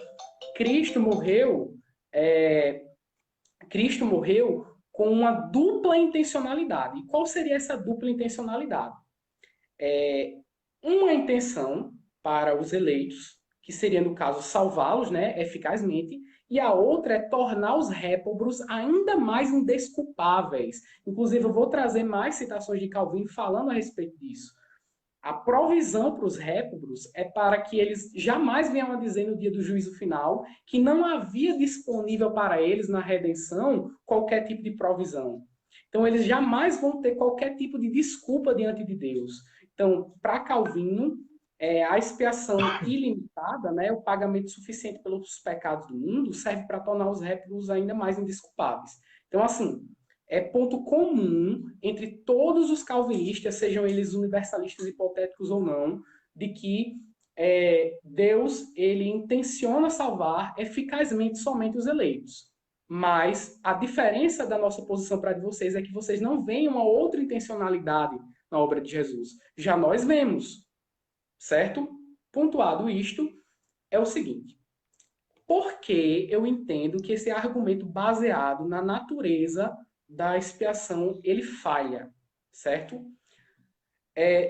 Cristo morreu com uma dupla intencionalidade. E qual seria essa dupla intencionalidade? Uma intenção para os eleitos, que seria, no caso, salvá-los, né, eficazmente, e a outra é tornar os réprobos ainda mais indesculpáveis. Inclusive, eu vou trazer mais citações de Calvino falando a respeito disso. A provisão para os réprobos é para que eles jamais venham a dizer no dia do juízo final que não havia disponível para eles na redenção qualquer tipo de provisão. Então, eles jamais vão ter qualquer tipo de desculpa diante de Deus. Então, para Calvino, a expiação ilimitada, né, o pagamento suficiente pelos pecados do mundo, serve para tornar os réprobos ainda mais indesculpáveis. Então, assim, é ponto comum entre todos os calvinistas, sejam eles universalistas hipotéticos ou não, de que Deus ele intenciona salvar eficazmente somente os eleitos. Mas a diferença da nossa posição para a de vocês é que vocês não veem uma outra intencionalidade na obra de Jesus. Já nós vemos, certo? Pontuado isto, é o seguinte. Por que eu entendo que esse argumento baseado na natureza da expiação, ele falha, certo?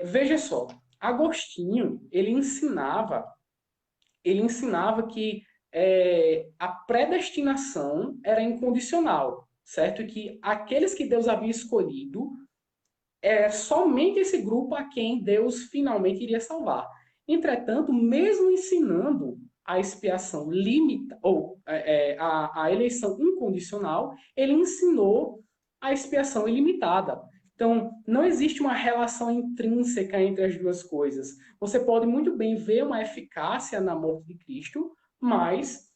Veja só, Agostinho, ele ensinava que a predestinação era incondicional, certo? E que aqueles que Deus havia escolhido, somente esse grupo a quem Deus finalmente iria salvar. Entretanto, mesmo ensinando a expiação limita ou a eleição incondicional, ele ensinou a expiação ilimitada. Então, não existe uma relação intrínseca entre as duas coisas. Você pode muito bem ver uma eficácia na morte de Cristo, mas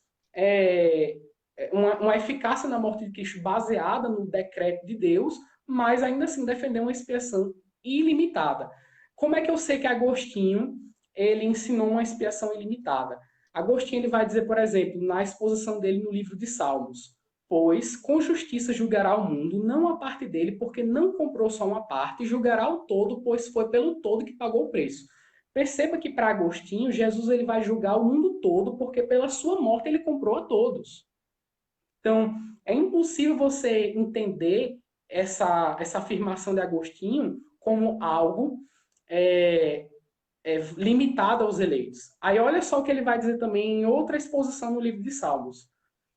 uma eficácia na morte de Cristo baseada no decreto de Deus, mas ainda assim defender uma expiação ilimitada. Como é que eu sei que Agostinho ele ensinou uma expiação ilimitada? Agostinho ele vai dizer, por exemplo, na exposição dele no livro de Salmos, pois com justiça julgará o mundo, não a parte dele, porque não comprou só uma parte, e julgará o todo, pois foi pelo todo que pagou o preço. Perceba que para Agostinho, Jesus ele vai julgar o mundo todo, porque pela sua morte ele comprou a todos. Então, é impossível você entender essa afirmação de Agostinho como algo limitado aos eleitos. Aí olha só o que ele vai dizer também em outra exposição no livro de Salmos,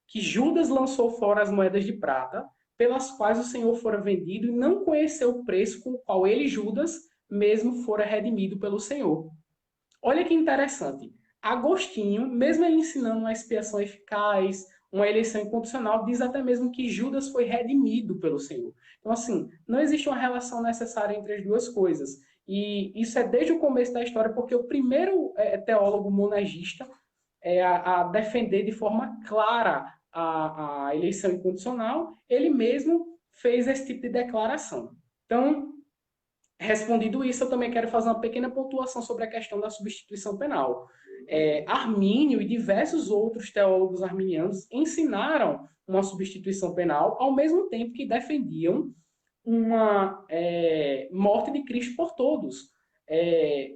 que Judas lançou fora as moedas de prata, pelas quais o Senhor fora vendido e não conheceu o preço com o qual ele, Judas, mesmo fora redimido pelo Senhor. Olha que interessante. Agostinho, mesmo ele ensinando uma expiação eficaz, uma eleição incondicional, diz até mesmo que Judas foi redimido pelo Senhor. Então, assim, não existe uma relação necessária entre as duas coisas. E isso é desde o começo da história, porque o primeiro teólogo monagista a defender de forma clara a eleição incondicional, ele mesmo fez esse tipo de declaração. Então, respondido isso, eu também quero fazer uma pequena pontuação sobre a questão da substituição penal. Armínio e diversos outros teólogos arminianos ensinaram uma substituição penal, ao mesmo tempo que defendiam uma morte de Cristo por todos.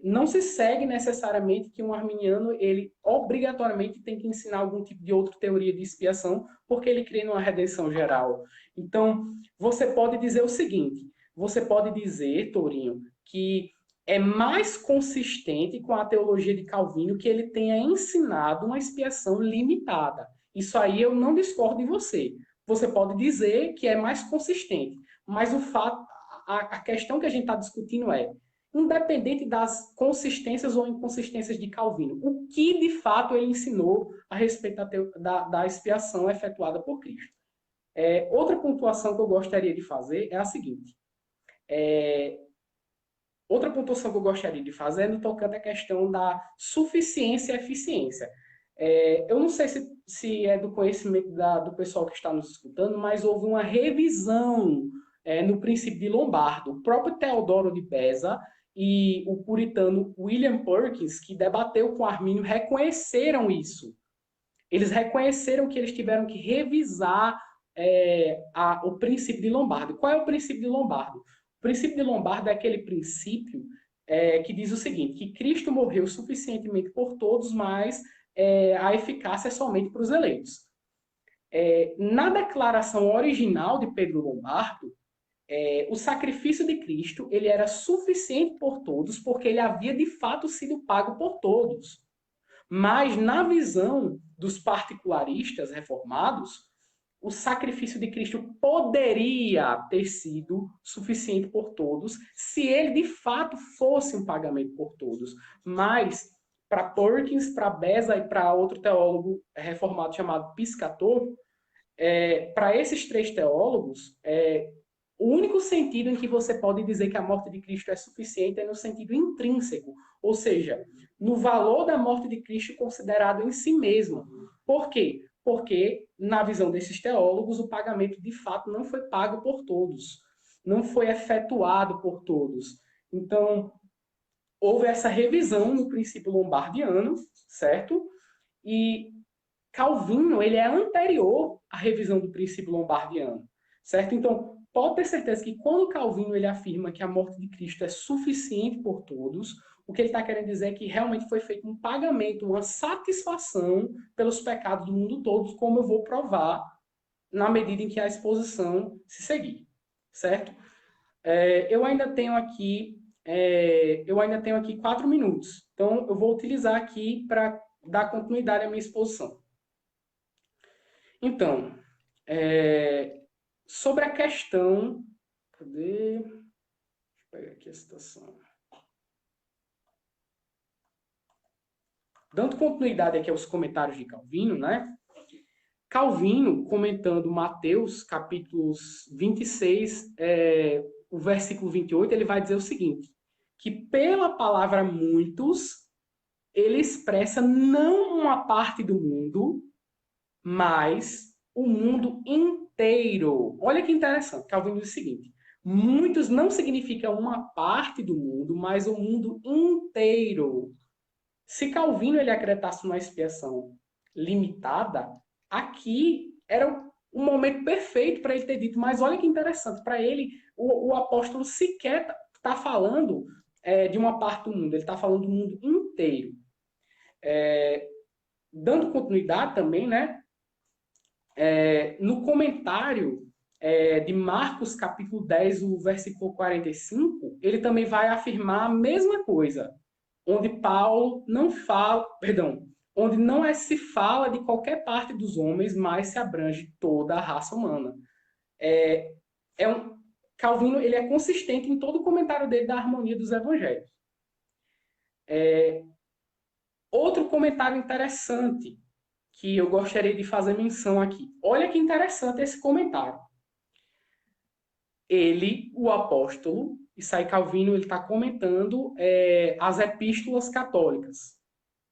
Não se segue necessariamente que um arminiano ele obrigatoriamente tem que ensinar algum tipo de outra teoria de expiação, porque ele crê numa redenção geral. Então, você pode dizer o seguinte, você pode dizer, Tourinho, que é mais consistente com a teologia de Calvino que ele tenha ensinado uma expiação limitada. Isso aí eu não discordo de você. Você pode dizer que é mais consistente, mas o fato, a questão que a gente está discutindo é, independente das consistências ou inconsistências de Calvino, o que de fato ele ensinou a respeito da expiação efetuada por Cristo. Outra pontuação que eu gostaria de fazer é a seguinte. Outra pontuação que eu gostaria de fazer é no tocante à questão da suficiência e eficiência. Eu não sei se é do conhecimento do pessoal que está nos escutando, mas houve uma revisão no princípio de Lombardo. O próprio Teodoro de Beza e o puritano William Perkins, que debateu com Armínio, reconheceram isso. Eles reconheceram que eles tiveram que revisar o princípio de Lombardo. Qual é o princípio de Lombardo? O princípio de Lombardo é aquele princípio que diz o seguinte, que Cristo morreu suficientemente por todos, mas a eficácia é somente para os eleitos. Na declaração original de Pedro Lombardo, o sacrifício de Cristo ele era suficiente por todos, porque ele havia de fato sido pago por todos. Mas, na visão dos particularistas reformados, o sacrifício de Cristo poderia ter sido suficiente por todos, se ele de fato fosse um pagamento por todos. Mas, para Perkins, para Beza e para outro teólogo reformado chamado Piscator, para esses três teólogos, o único sentido em que você pode dizer que a morte de Cristo é suficiente é no sentido intrínseco, ou seja, no valor da morte de Cristo considerado em si mesmo. Por quê? Porque, na visão desses teólogos, o pagamento de fato não foi pago por todos, não foi efetuado por todos. Então, houve essa revisão no princípio lombardiano, certo? E Calvino, ele é anterior à revisão do princípio lombardiano, certo? Então, pode ter certeza que quando Calvino ele afirma que a morte de Cristo é suficiente por todos, o que ele está querendo dizer é que realmente foi feito um pagamento, uma satisfação pelos pecados do mundo todo, como eu vou provar na medida em que a exposição se seguir, certo? Eu ainda tenho aqui 4 minutos, então eu vou utilizar aqui para dar continuidade à minha exposição. Então, sobre a questão... Deixa eu pegar aqui a citação. Dando continuidade aqui aos comentários de Calvino, né? Calvino, comentando Mateus, capítulos 26, o versículo 28, ele vai dizer o seguinte, que pela palavra muitos, ele expressa não uma parte do mundo, mas o mundo inteiro. Olha que interessante, Calvino diz o seguinte, muitos não significa uma parte do mundo, mas o mundo inteiro. Se Calvino ele acreditasse numa expiação limitada, aqui era um momento perfeito para ele ter dito, mas olha que interessante, para ele o apóstolo sequer está falando de uma parte do mundo, ele está falando do mundo inteiro. Dando continuidade também, né? No comentário de Marcos, capítulo 10, o versículo 45, ele também vai afirmar a mesma coisa, onde Paulo não fala, onde não se fala de qualquer parte dos homens, mas se abrange toda a raça humana. Calvino ele é consistente em todo o comentário dele da harmonia dos evangelhos. Outro comentário interessante que eu gostaria de fazer menção aqui. Olha que interessante esse comentário. Ele, o apóstolo, isso aí Calvino está comentando as epístolas católicas.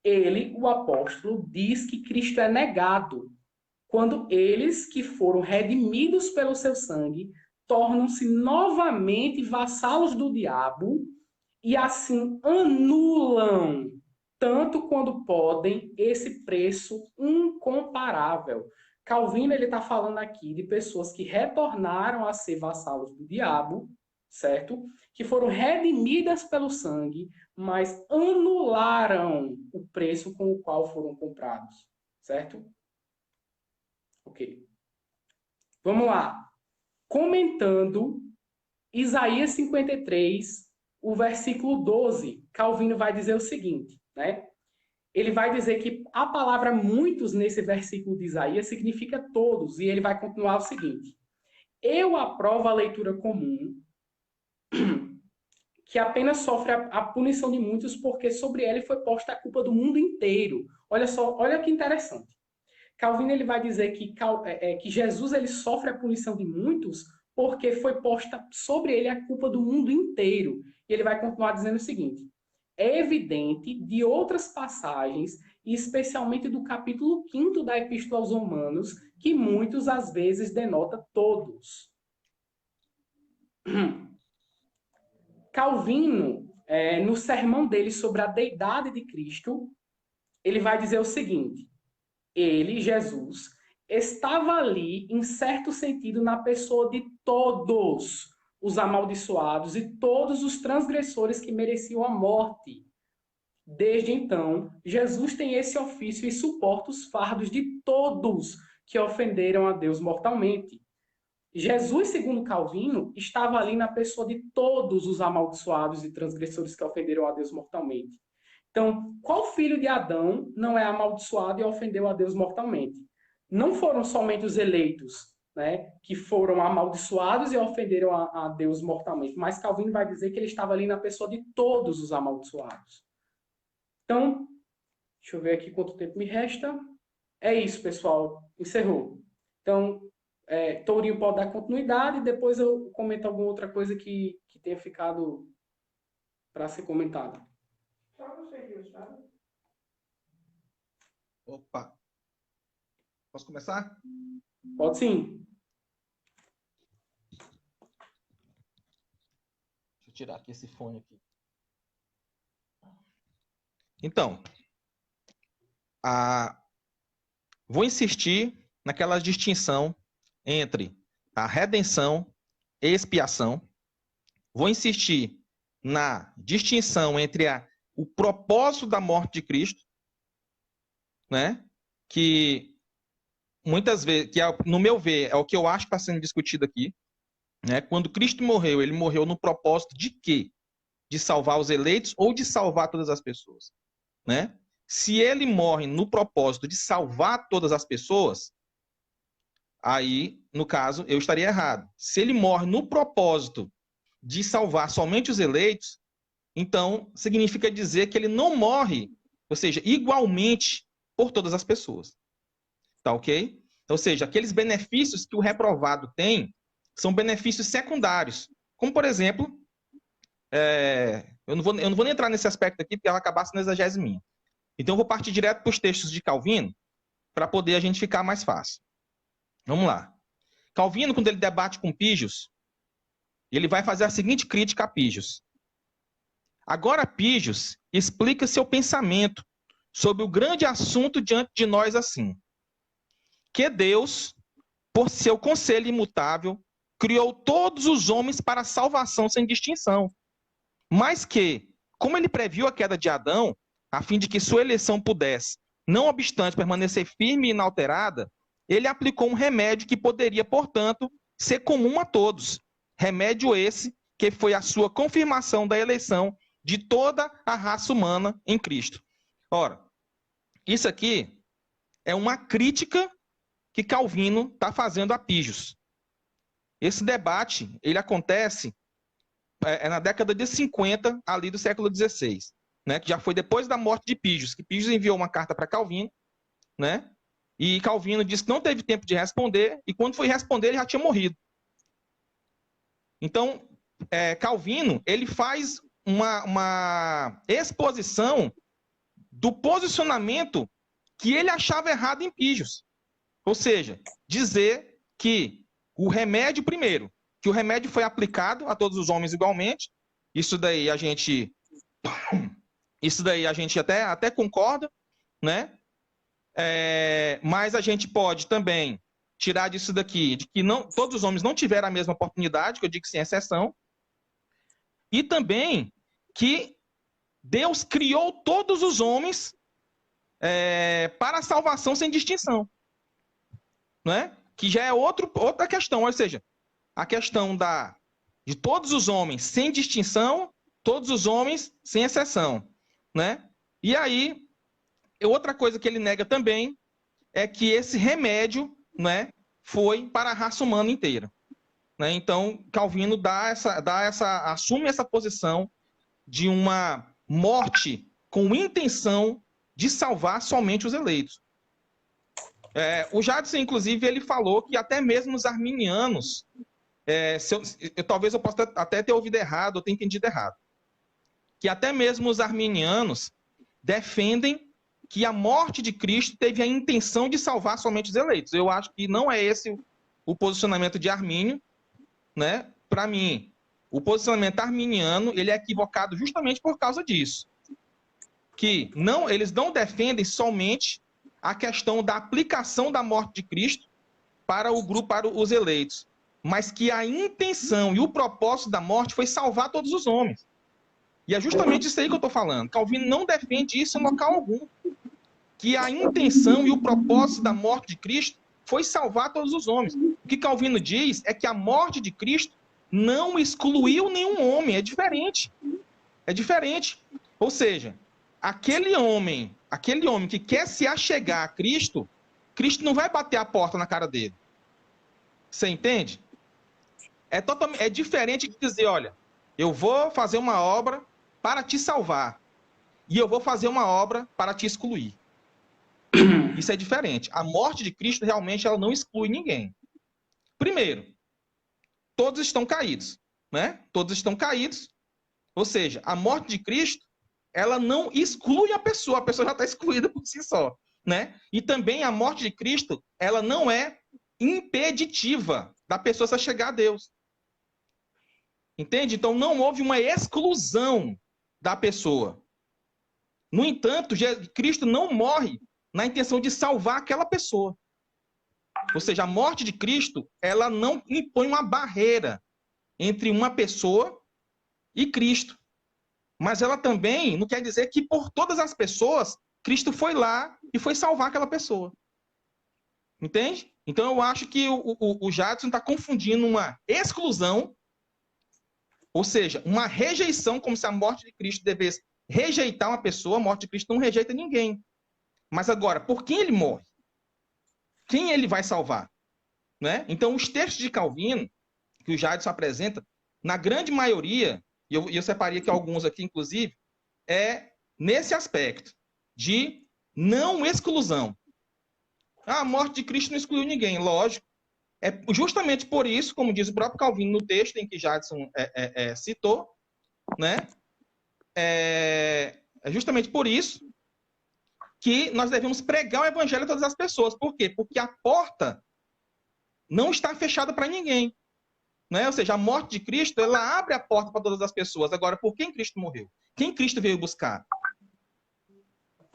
Ele, o apóstolo, diz que Cristo é negado quando eles que foram redimidos pelo seu sangue tornam-se novamente vassalos do diabo e assim anulam, tanto quando podem, esse preço incomparável. Calvino ele está falando aqui de pessoas que retornaram a ser vassalos do diabo, certo? Que foram redimidas pelo sangue, mas anularam o preço com o qual foram comprados, certo? Ok. Vamos lá. Comentando Isaías 53, o versículo 12, Calvino vai dizer o seguinte, né? Ele vai dizer que a palavra muitos nesse versículo de Isaías significa todos, e ele vai continuar o seguinte: eu aprovo a leitura comum, que apenas sofre a punição de muitos, porque sobre ele foi posta a culpa do mundo inteiro. Olha só, olha que interessante. Calvino ele vai dizer que Jesus ele sofre a punição de muitos porque foi posta sobre ele a culpa do mundo inteiro. E ele vai continuar dizendo o seguinte: é evidente de outras passagens, e especialmente do capítulo 5º da Epístola aos Romanos, que muitos às vezes denota todos. Calvino, no sermão dele sobre a deidade de Cristo, ele vai dizer o seguinte: ele, Jesus, estava ali, em certo sentido, na pessoa de todos os amaldiçoados e todos os transgressores que mereciam a morte. Desde então, Jesus tem esse ofício e suporta os fardos de todos que ofenderam a Deus mortalmente. Jesus, segundo Calvino, estava ali na pessoa de todos os amaldiçoados e transgressores que ofenderam a Deus mortalmente. Então, qual filho de Adão não é amaldiçoado e ofendeu a Deus mortalmente? Não foram somente os eleitos, né, que foram amaldiçoados e ofenderam a Deus mortalmente, mas Calvino vai dizer que ele estava ali na pessoa de todos os amaldiçoados. Então, deixa eu ver aqui quanto tempo me resta. É isso, pessoal. Encerrou. Então, Tourinho pode dar continuidade e depois eu comento alguma outra coisa que tenha ficado para ser comentada. Opa. Posso começar? Pode sim. Deixa eu tirar aqui esse fone aqui. Então, vou insistir naquela distinção entre a redenção e expiação. Vou insistir na distinção entre o propósito da morte de Cristo, né? Que muitas vezes, no meu ver, é o que eu acho que está sendo discutido aqui, né? Quando Cristo morreu, ele morreu no propósito de quê? De salvar os eleitos ou de salvar todas as pessoas, né? Se ele morre no propósito de salvar todas as pessoas, aí, no caso, eu estaria errado. Se ele morre no propósito de salvar somente os eleitos, então significa dizer que ele não morre, ou seja, igualmente por todas as pessoas. Tá ok? Ou seja, aqueles benefícios que o reprovado tem são benefícios secundários. Como, por exemplo, eu não vou nem entrar nesse aspecto aqui, porque ela acabar sendo exegese minha. Então, eu vou partir direto para os textos de Calvino, para poder a gente ficar mais fácil. Vamos lá. Calvino, quando ele debate com Pígios, ele vai fazer a seguinte crítica a Pígios. Agora, Pígios explica seu pensamento sobre o grande assunto diante de nós assim: que Deus, por seu conselho imutável, criou todos os homens para a salvação sem distinção, mas que, como ele previu a queda de Adão, a fim de que sua eleição pudesse, não obstante permanecer firme e inalterada, ele aplicou um remédio que poderia, portanto, ser comum a todos. Remédio esse que foi a sua confirmação da eleição de toda a raça humana em Cristo. Ora, isso aqui é uma crítica que Calvino está fazendo a Pígios. Esse debate, ele acontece na década de 50, ali do século XVI, né, que já foi depois da morte de Pígios, que Pígios enviou uma carta para Calvino, né, e Calvino disse que não teve tempo de responder, e quando foi responder, ele já tinha morrido. Então, Calvino, ele faz uma exposição do posicionamento que ele achava errado em Pígios. Ou seja, dizer que o remédio, primeiro, que o remédio foi aplicado a todos os homens igualmente, isso daí a gente até concorda, né? Mas a gente pode também tirar disso daqui, de que não, todos os homens não tiveram a mesma oportunidade, que eu digo sem exceção, e também que Deus criou todos os homens para a salvação sem distinção, né? Que já é outra questão, ou seja, a questão de todos os homens sem distinção Todos os homens, sem exceção, né? E aí, outra coisa que ele nega também é que esse remédio, né, foi para a raça humana inteira. Né? Então, Calvino assume essa posição de uma morte com intenção de salvar somente os eleitos. O Jadson, inclusive, ele falou que até mesmo os arminianos, talvez eu possa até ter ouvido errado, ou ter entendido errado, que até mesmo os arminianos defendem que a morte de Cristo teve a intenção de salvar somente os eleitos. Eu acho que não é esse o posicionamento de Armínio, né? Para mim, o posicionamento arminiano ele é equivocado justamente por causa disso. Que eles não defendem somente a questão da aplicação da morte de Cristo para o grupo, para os eleitos, mas que a intenção e o propósito da morte foi salvar todos os homens. E é justamente isso aí que eu estou falando. Calvino não defende isso em local algum. Que a intenção e o propósito da morte de Cristo foi salvar todos os homens. O que Calvino diz é que a morte de Cristo não excluiu nenhum homem. É diferente. É diferente. Ou seja, aquele homem que quer se achegar a Cristo, Cristo não vai bater a porta na cara dele. Você entende? É diferente de dizer, olha, eu vou fazer uma obra para te salvar. E eu vou fazer uma obra para te excluir. Isso é diferente. A morte de Cristo, realmente, ela não exclui ninguém. Primeiro, todos estão caídos. Né? Todos estão caídos. Ou seja, a morte de Cristo, ela não exclui a pessoa já está excluída por si só. Né? E também a morte de Cristo, ela não é impeditiva da pessoa se chegar a Deus. Entende? Então, não houve uma exclusão da pessoa. No entanto, Cristo não morre na intenção de salvar aquela pessoa. Ou seja, a morte de Cristo, ela não impõe uma barreira entre uma pessoa e Cristo. Mas ela também não quer dizer que por todas as pessoas, Cristo foi lá e foi salvar aquela pessoa. Entende? Então eu acho que o Jadson está confundindo uma exclusão, ou seja, uma rejeição, como se a morte de Cristo devesse rejeitar uma pessoa. A morte de Cristo não rejeita ninguém. Mas agora, por quem ele morre? Quem ele vai salvar? Né? Então, os textos de Calvino, que o Jadson apresenta, na grande maioria, e eu separei aqui alguns aqui, inclusive, é nesse aspecto de não exclusão. A morte de Cristo não excluiu ninguém, lógico. É justamente por isso, como diz o próprio Calvino no texto em que Jadson citou, né? É justamente por isso que nós devemos pregar o evangelho a todas as pessoas. Por quê? Porque a porta não está fechada para ninguém. Né? Ou seja, a morte de Cristo, ela abre a porta para todas as pessoas. Agora, por quem Cristo morreu? Quem Cristo veio buscar?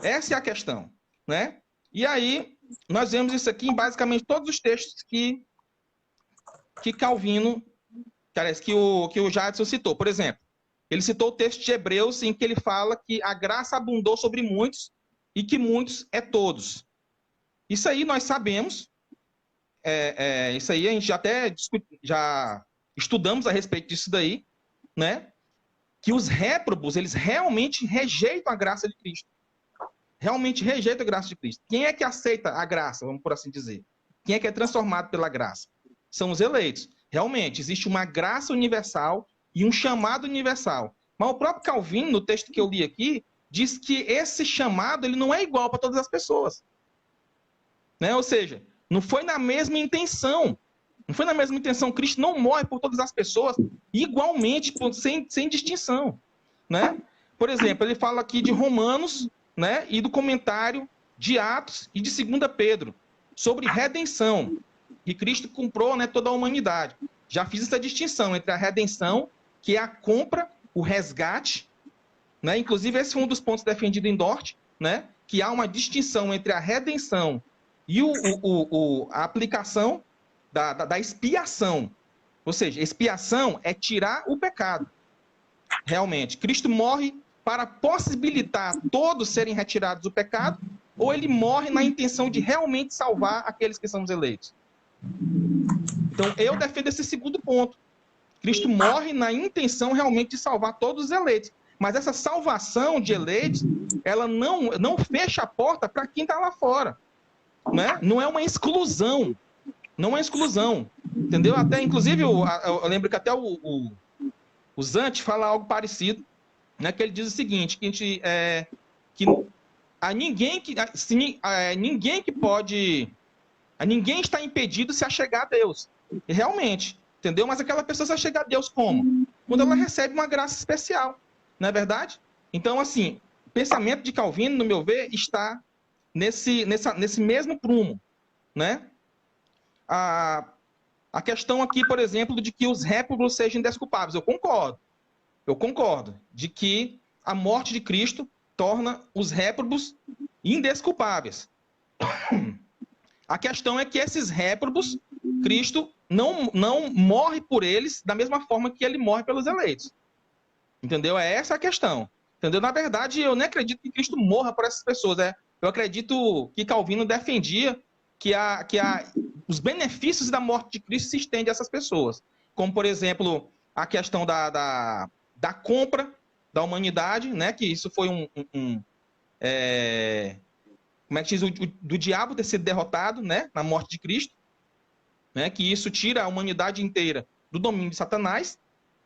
Essa é a questão. Né? E aí, nós vemos isso aqui em basicamente todos os textos que Calvino, que o Jadson citou. Por exemplo, ele citou o texto de Hebreus em que ele fala que a graça abundou sobre muitos e que muitos é todos. Isso aí nós sabemos, isso aí a gente já estudamos a respeito disso daí, né? Que os réprobos, eles realmente rejeitam a graça de Cristo. Realmente rejeitam a graça de Cristo. Quem é que aceita a graça, vamos por assim dizer? Quem é que é transformado pela graça? São os eleitos. Realmente, existe uma graça universal e um chamado universal. Mas o próprio Calvino, no texto que eu li aqui, diz que esse chamado ele não é igual para todas as pessoas. Né? Ou seja, não foi na mesma intenção. Não foi na mesma intenção. Cristo não morre por todas as pessoas igualmente, sem distinção. Né? Por exemplo, ele fala aqui de Romanos, né? E do comentário de Atos e de 2 Pedro, sobre redenção. E Cristo comprou, né, toda a humanidade. Já fiz essa distinção entre a redenção, que é a compra, o resgate, né? Inclusive esse foi um dos pontos defendidos em Dort, né? Que há uma distinção entre a redenção e a aplicação da expiação. Ou seja, expiação é tirar o pecado. Realmente, Cristo morre para possibilitar todos serem retirados do pecado, ou ele morre na intenção de realmente salvar aqueles que são os eleitos. Então, eu defendo esse segundo ponto. Cristo morre na intenção realmente de salvar todos os eleitos. Mas essa salvação de eleitos, ela não fecha a porta para quem está lá fora. Né? Não é uma exclusão. Não é uma exclusão. Entendeu? Até, inclusive, eu lembro que até o Zante fala algo parecido, né? Que ele diz o seguinte, ninguém está impedido de se achegar a Deus. E realmente, entendeu? Mas aquela pessoa se achega a Deus como? Quando ela recebe uma graça especial. Não é verdade? Então, assim, o pensamento de Calvino, no meu ver, está nesse mesmo prumo, né? A questão aqui, por exemplo, de que os réprobos sejam indesculpáveis. Eu concordo, de que a morte de Cristo torna os réprobos indesculpáveis. A questão é que esses réprobos, Cristo não morre por eles da mesma forma que ele morre pelos eleitos. Entendeu? É essa a questão. Entendeu? Na verdade, eu nem acredito que Cristo morra por essas pessoas. Eu acredito que Calvino defendia que os benefícios da morte de Cristo se estendem a essas pessoas. Como, por exemplo, a questão da compra da humanidade, né? Que isso foi como é que diz? Do diabo ter sido derrotado, né? Na morte de Cristo. Né, que isso tira a humanidade inteira do domínio de Satanás.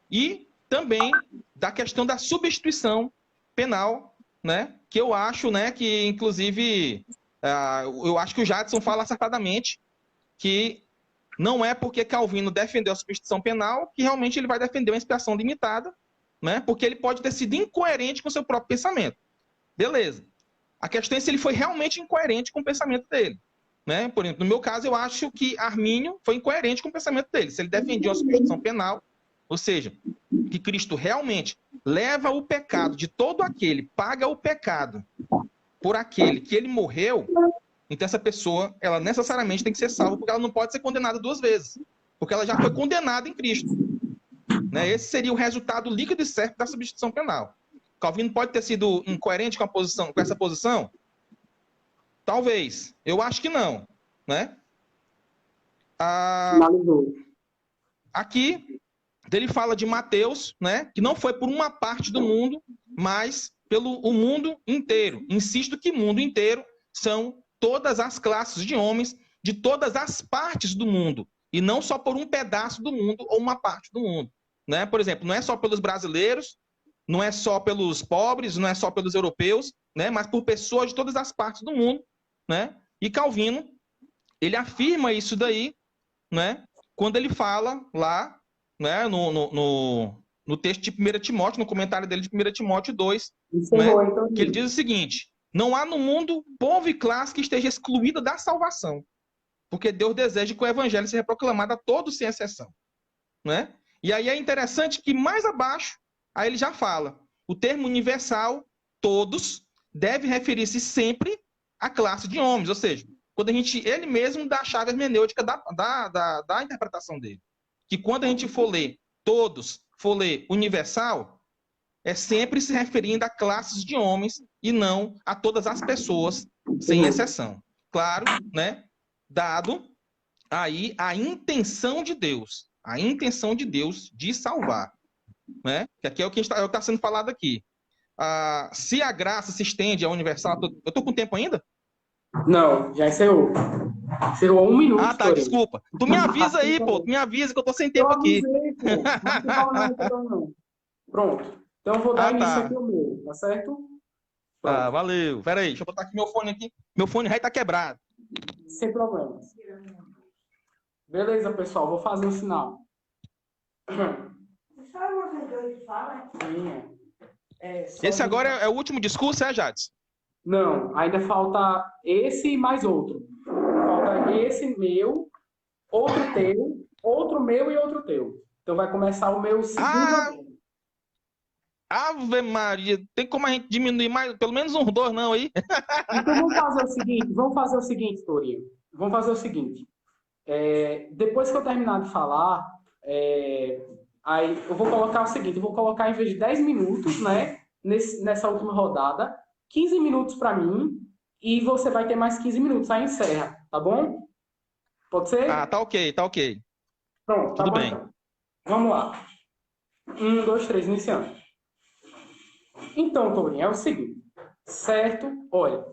E também da questão da substituição penal, né? Que eu acho, né? Que, inclusive, eu acho que o Jadson fala acertadamente que não é porque Calvino defendeu a substituição penal que realmente ele vai defender uma expiação limitada, né? Porque ele pode ter sido incoerente com o seu próprio pensamento. Beleza. A questão é se ele foi realmente incoerente com o pensamento dele. Né? Por exemplo, no meu caso, eu acho que Armínio foi incoerente com o pensamento dele. Se ele defendia a substituição penal, ou seja, que Cristo realmente leva o pecado de todo aquele, paga o pecado por aquele que ele morreu, então essa pessoa, ela necessariamente tem que ser salva, porque ela não pode ser condenada duas vezes, porque ela já foi condenada em Cristo. Né? Esse seria o resultado líquido e certo da substituição penal. Calvino pode ter sido incoerente com essa posição? Talvez. Eu acho que não. Né? Aqui, ele fala de Mateus, né? Que não foi por uma parte do mundo, mas pelo o mundo inteiro. Insisto que o mundo inteiro são todas as classes de homens de todas as partes do mundo. E não só por um pedaço do mundo ou uma parte do mundo. Né? Por exemplo, não é só pelos brasileiros, não é só pelos pobres, não é só pelos europeus, né? Mas por pessoas de todas as partes do mundo. Né? E Calvino, ele afirma isso daí, né? Quando ele fala lá, né, no texto de 1 Timóteo, no comentário dele de 1 Timóteo 2, né, que ele diz o seguinte: não há no mundo povo e classe que esteja excluída da salvação, porque Deus deseja que o evangelho seja proclamado a todos sem exceção. Né? E aí é interessante que mais abaixo, aí ele já fala, o termo universal, todos, deve referir-se sempre a classe de homens, ou seja, quando ele mesmo dá a chave hermenêutica da interpretação dele. Que quando a gente for ler todos, for ler universal, é sempre se referindo a classes de homens e não a todas as pessoas, sem exceção. Claro, né? Dado aí a intenção de Deus de salvar. Né? Que aqui é o que está sendo falado aqui. Se a graça se estende ao universal... Eu estou com tempo ainda? Não, já encerrou. Encerrou 1 minuto. Ah, tá, desculpa. Tu me avisa aí, pô. Tu me avisa que eu tô sem tempo aqui. Não tem problema, não. Pronto. Então eu vou dar início aqui ao meu, tá certo? Tá, valeu. Pera aí, deixa eu botar aqui meu fone aqui. Meu fone já tá quebrado. Sem problemas. Beleza, pessoal. Vou fazer o sinal. Esse agora é o último discurso, Jades? Não, ainda falta esse e mais outro. Falta esse meu, outro teu, outro meu e outro teu. Então vai começar o meu segundo. Ave Maria, tem como a gente diminuir mais, pelo menos uns 2 não aí? Então vamos fazer o seguinte, Torinho. Vamos fazer o seguinte. Depois que eu terminar de falar, aí eu vou colocar o seguinte, eu vou colocar em vez de 10 minutos, né, nessa última rodada, 15 minutos para mim, e você vai ter mais 15 minutos, aí encerra, tá bom? Pode ser? Ah, tá ok. Pronto, tá Tudo bom bem. então. Vamos lá. 1, 2, 3, iniciando. Então, Tourinho, é o seguinte, certo? Olha,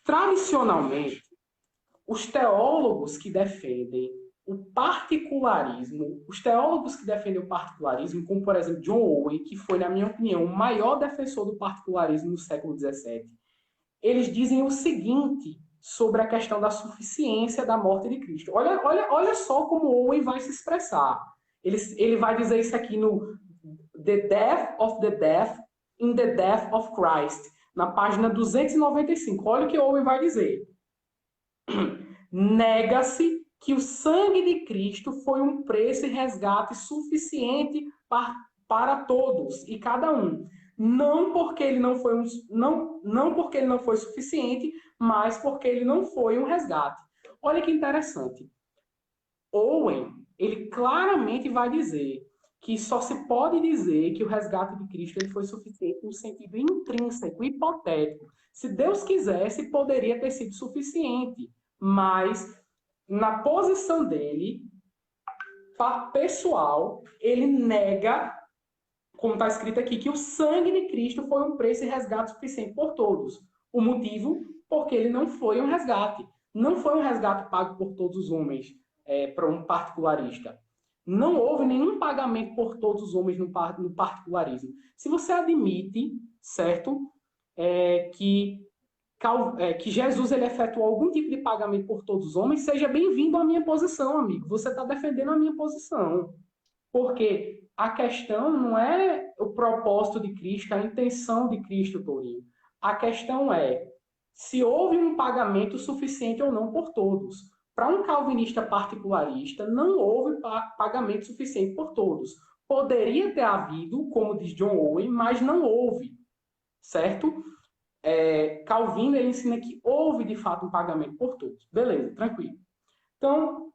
tradicionalmente, os teólogos que defendem o particularismo, como, por exemplo, John Owen, que foi, na minha opinião, o maior defensor do particularismo no século XVII, eles dizem o seguinte sobre a questão da suficiência da morte de Cristo. Olha só como Owen vai se expressar. Ele vai dizer isso aqui no The Death of the Death in the Death of Christ, na página 295. Olha o que Owen vai dizer. Nega-se que o sangue de Cristo foi um preço e resgate suficiente para todos e cada um. Não porque ele não foi não porque ele não foi suficiente, mas porque ele não foi um resgate. Olha que interessante. Owen, ele claramente vai dizer que só se pode dizer que o resgate de Cristo ele foi suficiente no sentido intrínseco, hipotético. Se Deus quisesse, poderia ter sido suficiente, mas na posição dele, pessoal, ele nega, como está escrito aqui, que o sangue de Cristo foi um preço e resgate suficiente por todos. O motivo, porque ele não foi um resgate. Não foi um resgate pago por todos os homens, para um particularista. Não houve nenhum pagamento por todos os homens no particularismo. Se você admite, certo, que Jesus ele efetuou algum tipo de pagamento por todos os homens, seja bem-vindo à minha posição, amigo. Você está defendendo a minha posição. Porque a questão não é o propósito de Cristo, a intenção de Cristo, Tourinho. A questão é se houve um pagamento suficiente ou não por todos. Para um calvinista particularista, não houve pagamento suficiente por todos. Poderia ter havido, como diz John Owen, mas não houve, certo? Calvino ele ensina que houve, de fato, um pagamento por todos. Beleza, tranquilo. Então,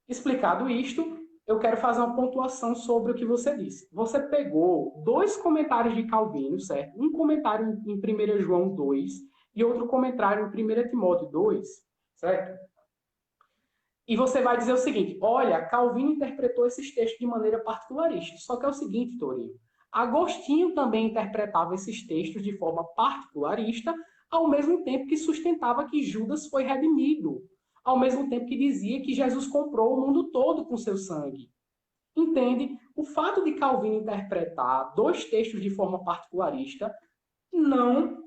explicado isto, eu quero fazer uma pontuação sobre o que você disse. Você pegou 2 comentários de Calvino, certo? Um comentário em 1 João 2 e outro comentário em 1 Timóteo 2, certo? E você vai dizer o seguinte, olha, Calvino interpretou esses textos de maneira particularista. Só que é o seguinte, Torinho, Agostinho também interpretava esses textos de forma particularista, ao mesmo tempo que sustentava que Judas foi redimido, ao mesmo tempo que dizia que Jesus comprou o mundo todo com seu sangue. Entende? O fato de Calvino interpretar 2 textos de forma particularista não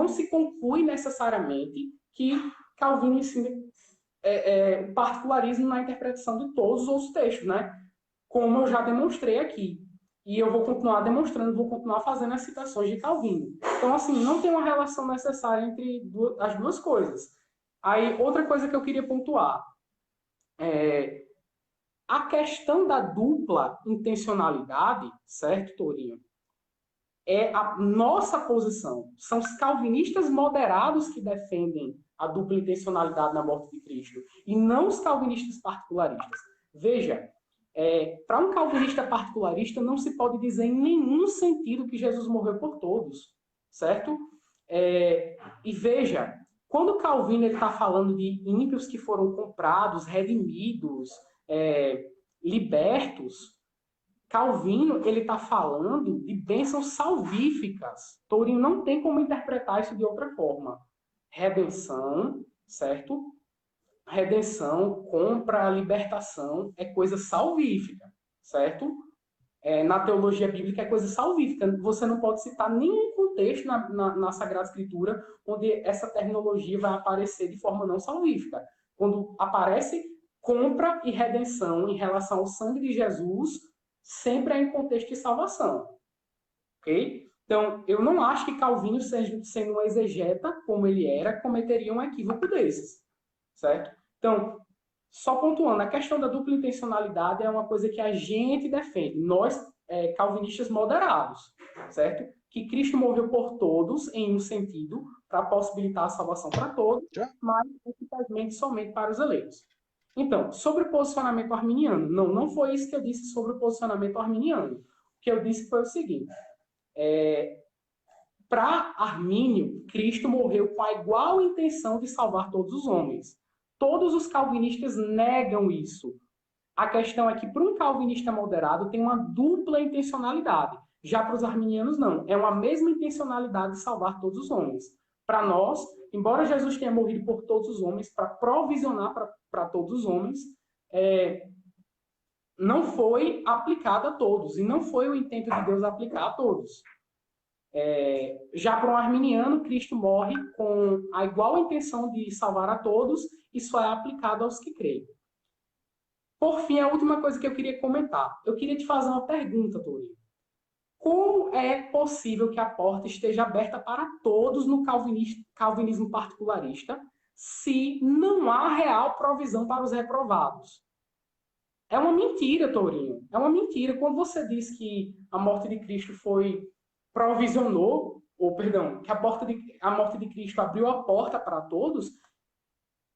se conclui necessariamente que Calvino ensina o particularismo na interpretação de todos os outros textos, né? Como eu já demonstrei aqui. E eu vou continuar demonstrando, vou continuar fazendo as citações de Calvino. Então, assim, não tem uma relação necessária entre as duas coisas. Aí, outra coisa que eu queria pontuar. A questão da dupla intencionalidade, certo, Tourinho? É a nossa posição. São os calvinistas moderados que defendem a dupla intencionalidade na morte de Cristo, e não os calvinistas particularistas. Veja, para um calvinista particularista, não se pode dizer em nenhum sentido que Jesus morreu por todos, certo? E veja, quando Calvino está falando de ímpios que foram comprados, redimidos, libertos, Calvino ele está falando de bênçãos salvíficas. Tourinho não tem como interpretar isso de outra forma. Redenção, certo? Redenção, compra, libertação é coisa salvífica, certo? Na teologia bíblica é coisa salvífica. Você não pode citar nenhum contexto na Sagrada Escritura onde essa terminologia vai aparecer de forma não salvífica. Quando aparece compra e redenção em relação ao sangue de Jesus, sempre é em contexto de salvação. Ok? Então, eu não acho que Calvino, sendo um exegeta como ele era, cometeria um equívoco desses. Certo? Então, só pontuando, a questão da dupla intencionalidade é uma coisa que a gente defende, nós, calvinistas moderados, certo? Que Cristo morreu por todos, em um sentido, para possibilitar a salvação para todos, mas eficazmente somente para os eleitos. Então, sobre o posicionamento arminiano, não foi isso que eu disse sobre o posicionamento arminiano. O que eu disse foi o seguinte, para Armínio, Cristo morreu com a igual intenção de salvar todos os homens. Todos os calvinistas negam isso. A questão é que, para um calvinista moderado, tem uma dupla intencionalidade. Já para os arminianos, não. É uma mesma intencionalidade de salvar todos os homens. Para nós, embora Jesus tenha morrido por todos os homens, para provisionar para todos os homens, não foi aplicado a todos. E não foi o intento de Deus aplicar a todos. Já para um arminiano, Cristo morre com a igual intenção de salvar a todos e só é aplicado aos que creem. Por fim, a última coisa que eu queria comentar. Eu queria te fazer uma pergunta, Torinho. Como é possível que a porta esteja aberta para todos no calvinismo particularista se não há real provisão para os reprovados? É uma mentira, Tourinho. É uma mentira. Quando você diz que a morte de Cristo provisionou, que a morte de Cristo abriu a porta para todos,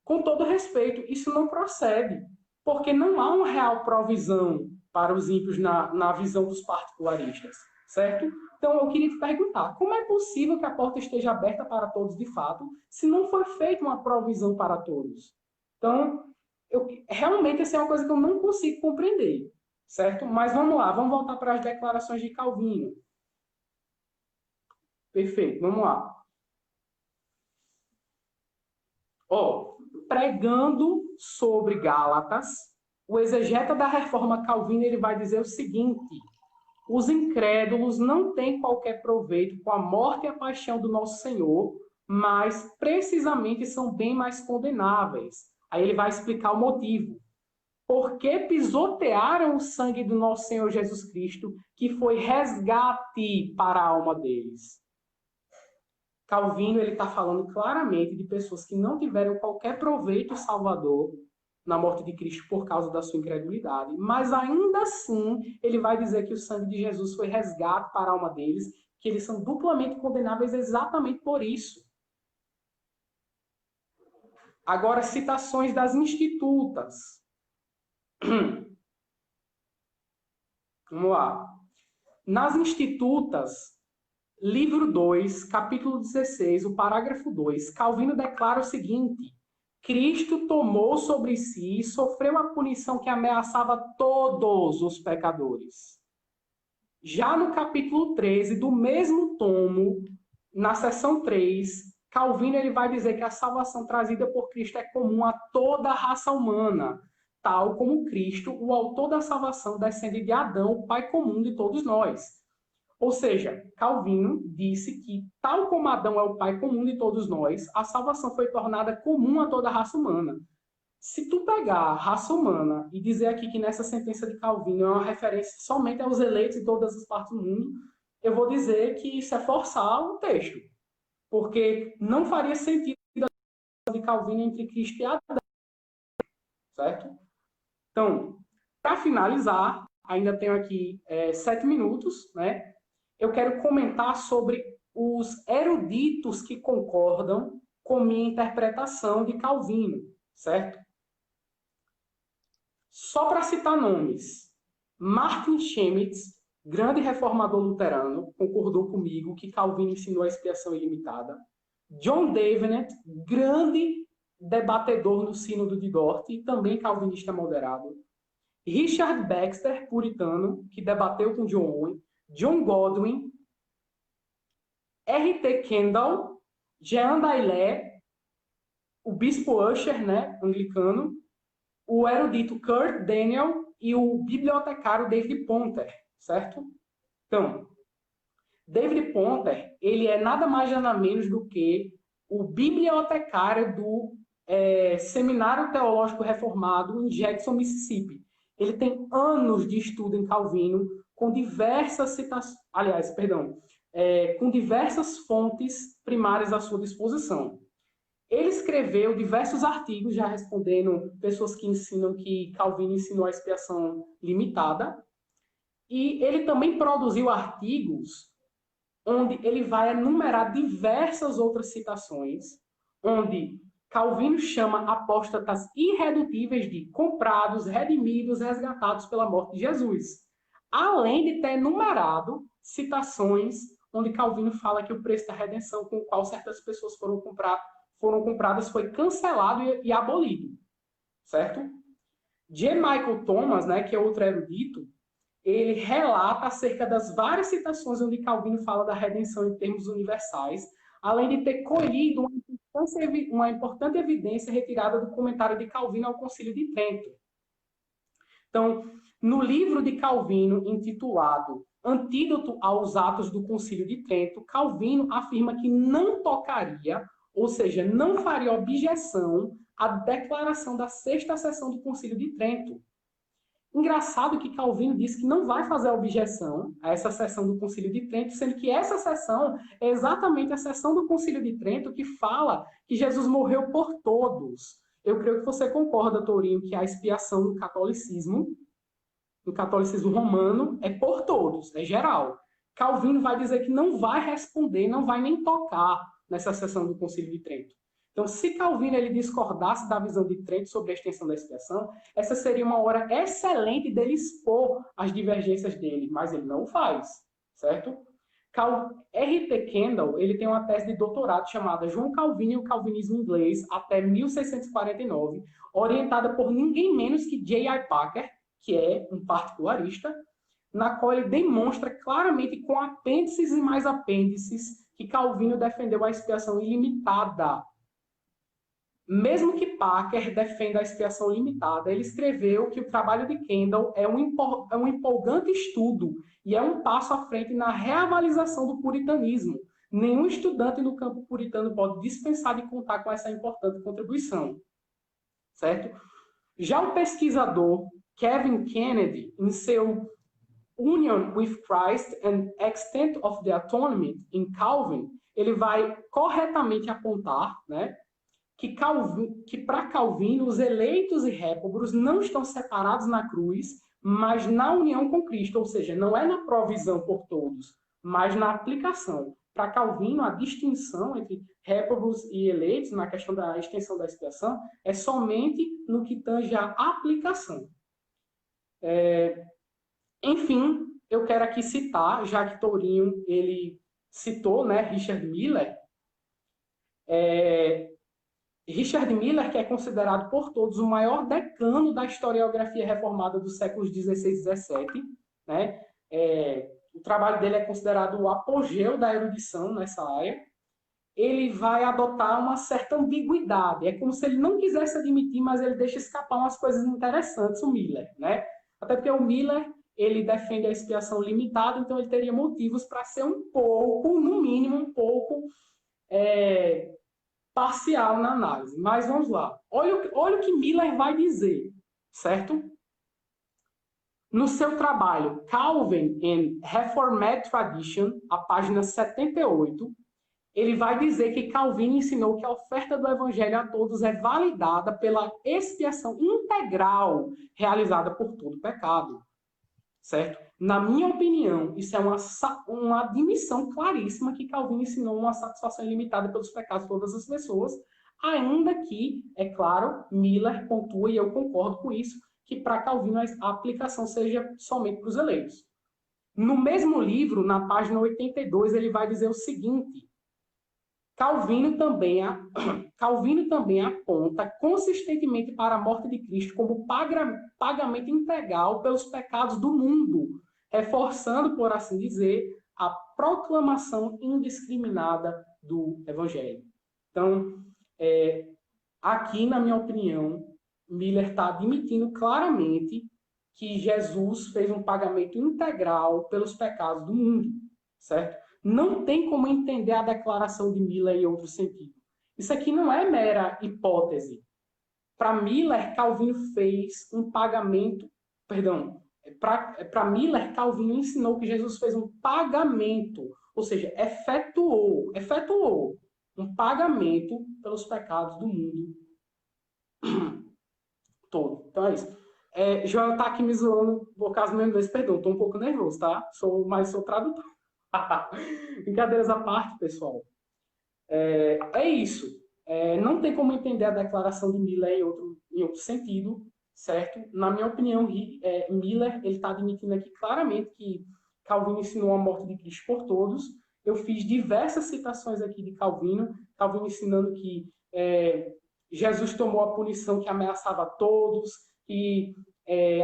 com todo respeito, isso não procede. Porque não há uma real provisão para os ímpios na visão dos particularistas, certo? Então, eu queria te perguntar, como é possível que a porta esteja aberta para todos de fato, se não foi feita uma provisão para todos? Então, realmente, essa é uma coisa que eu não consigo compreender, certo? Mas vamos lá, vamos voltar para as declarações de Calvino. Perfeito, vamos lá. Pregando sobre Gálatas, o exegeta da Reforma Calvina ele vai dizer o seguinte: os incrédulos não têm qualquer proveito com a morte e a paixão do nosso Senhor, mas precisamente são bem mais condenáveis. Aí ele vai explicar o motivo. Porque pisotearam o sangue do nosso Senhor Jesus Cristo, que foi resgate para a alma deles. Calvino está falando claramente de pessoas que não tiveram qualquer proveito salvador na morte de Cristo por causa da sua incredulidade, mas ainda assim ele vai dizer que o sangue de Jesus foi resgate para a alma deles, que eles são duplamente condenáveis exatamente por isso. Agora, citações das institutas. Vamos lá. Nas institutas, livro 2, capítulo 16, o parágrafo 2, Calvino declara o seguinte: Cristo tomou sobre si e sofreu a punição que ameaçava todos os pecadores. Já no capítulo 13 do mesmo tomo, na seção 3, Calvino ele vai dizer que a salvação trazida por Cristo é comum a toda a raça humana, tal como Cristo, o autor da salvação, descende de Adão, o pai comum de todos nós. Ou seja, Calvino disse que, tal como Adão é o pai comum de todos nós, a salvação foi tornada comum a toda a raça humana. Se tu pegar a raça humana e dizer aqui que nessa sentença de Calvino é uma referência somente aos eleitos de todas as partes do mundo, eu vou dizer que isso é forçar o texto. Porque não faria sentido a de Calvino entre Cristo e Adão. Certo? Então, para finalizar, ainda tenho aqui 7 minutos, né? Eu quero comentar sobre os eruditos que concordam com minha interpretação de Calvino, certo? Só para citar nomes, Martin Schemitz, grande reformador luterano, concordou comigo que Calvino ensinou a expiação ilimitada. John Davenant, grande debatedor no Sínodo de Dort, e também calvinista moderado. Richard Baxter, puritano, que debateu com John Owen. John Godwin, R.T. Kendall, Jean Daillet, o bispo Usher, né, anglicano, o erudito Kurt Daniel e o bibliotecário David Ponter, certo? Então, David Ponter, ele é nada mais nada menos do que o bibliotecário do Seminário Teológico Reformado em Jackson, Mississippi. Ele tem anos de estudo em Calvino, com diversas citações, com diversas fontes primárias à sua disposição. Ele escreveu diversos artigos, já respondendo pessoas que ensinam que Calvino ensinou a expiação limitada, e ele também produziu artigos onde ele vai enumerar diversas outras citações, onde Calvino chama apóstatas irredutíveis de comprados, redimidos, resgatados pela morte de Jesus. Além de ter enumerado citações onde Calvino fala que o preço da redenção com o qual certas pessoas foram comprar foram compradas foi cancelado e abolido, certo? J. Michael Thomas, né, que é outro erudito, ele relata acerca das várias citações onde Calvino fala da redenção em termos universais, além de ter colhido uma importante evidência retirada do comentário de Calvino ao Concílio de Trento. Então, no livro de Calvino, intitulado Antídoto aos Atos do Concílio de Trento, Calvino afirma que não tocaria, ou seja, não faria objeção à declaração da sexta sessão do Concílio de Trento. Engraçado que Calvino disse que não vai fazer objeção a essa sessão do Concílio de Trento, sendo que essa sessão é exatamente a sessão do Concílio de Trento que fala que Jesus morreu por todos. Eu creio que você concorda, Tourinho, que a expiação no catolicismo romano, é por todos, é geral. Calvino vai dizer que não vai responder, não vai nem tocar nessa sessão do Concílio de Trento. Então, se Calvino ele discordasse da visão de Trento sobre a extensão da expiação, essa seria uma hora excelente dele expor as divergências dele, mas ele não o faz, certo? R.T. Kendall ele tem uma tese de doutorado chamada João Calvino e o Calvinismo Inglês até 1649, orientada por ninguém menos que J.I. Packer, que é um particularista, na qual ele demonstra claramente com apêndices e mais apêndices que Calvino defendeu a expiação ilimitada. Mesmo que Packer defenda a expiação limitada, ele escreveu que o trabalho de Kendall é um empolgante estudo e é um passo à frente na reavaliação do puritanismo. Nenhum estudante no campo puritano pode dispensar de contar com essa importante contribuição. Certo? Já o pesquisador Kevin Kennedy, em seu Union with Christ and Extent of the Atonement in Calvin, ele vai corretamente apontar, né, que para Calvino os eleitos e réprobos não estão separados na cruz, mas na união com Cristo, ou seja, não é na provisão por todos, mas na aplicação. Para Calvino, a distinção entre réprobos e eleitos na questão da extensão da expiação é somente no que tange a aplicação. Enfim, eu quero aqui citar, já que Tourinho ele citou, né, Richard Miller. Richard Miller, que é considerado por todos o maior decano da historiografia reformada dos séculos XVI e XVII, né? O trabalho dele é considerado o apogeu da erudição nessa área. Ele vai adotar uma certa ambiguidade. É como se ele não quisesse admitir, mas ele deixa escapar umas coisas interessantes, o Miller, né? Até porque o Miller ele defende a expiação limitada, então ele teria motivos para ser um pouco, no mínimo, um pouco parcial na análise. Mas vamos lá. Olha o que Miller vai dizer, certo? No seu trabalho Calvin and Reformed Tradition, a página 78, ele vai dizer que Calvino ensinou que a oferta do evangelho a todos é validada pela expiação integral realizada por todo pecado. Certo? Na minha opinião, isso é uma admissão claríssima que Calvino ensinou uma satisfação ilimitada pelos pecados de todas as pessoas, ainda que, é claro, Miller pontua, e eu concordo com isso, que para Calvino a aplicação seja somente para os eleitos. No mesmo livro, na página 82, ele vai dizer o seguinte: Calvino também aponta consistentemente para a morte de Cristo como pagamento integral pelos pecados do mundo, reforçando, por assim dizer, a proclamação indiscriminada do Evangelho. Então, aqui, na minha opinião, Miller está admitindo claramente que Jesus fez um pagamento integral pelos pecados do mundo, certo? Não tem como entender a declaração de Miller em outro sentido. Isso aqui não é mera hipótese. Para Miller, Calvino fez um pagamento... Perdão. Para Miller, Calvino ensinou que Jesus fez um pagamento, ou seja, efetuou um pagamento pelos pecados do mundo todo. Então é isso. Joel está aqui me zoando por causa do meu inglês. Perdão, estou um pouco nervoso, tá? Mas sou tradutor. Brincadeiras à parte, pessoal. É isso. Não tem como entender a declaração de Miller em outro sentido, certo? Na minha opinião, Miller está admitindo aqui claramente que Calvino ensinou a morte de Cristo por todos eu fiz diversas citações aqui de Calvino, Calvino ensinando que Jesus tomou a punição que ameaçava todos, e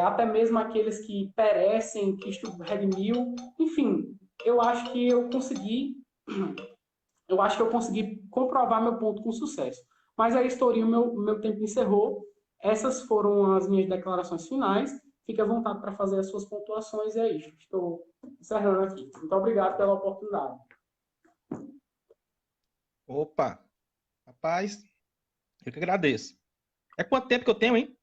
até mesmo aqueles que perecem, Cristo redimiu. Enfim, eu acho que eu consegui comprovar meu ponto com sucesso. Mas a historinha, meu tempo encerrou. Essas foram as minhas declarações finais. Fique à vontade para fazer as suas pontuações. É isso. Estou encerrando aqui. Muito obrigado pela oportunidade. Opa, rapaz, eu que agradeço. É quanto tempo que eu tenho, hein?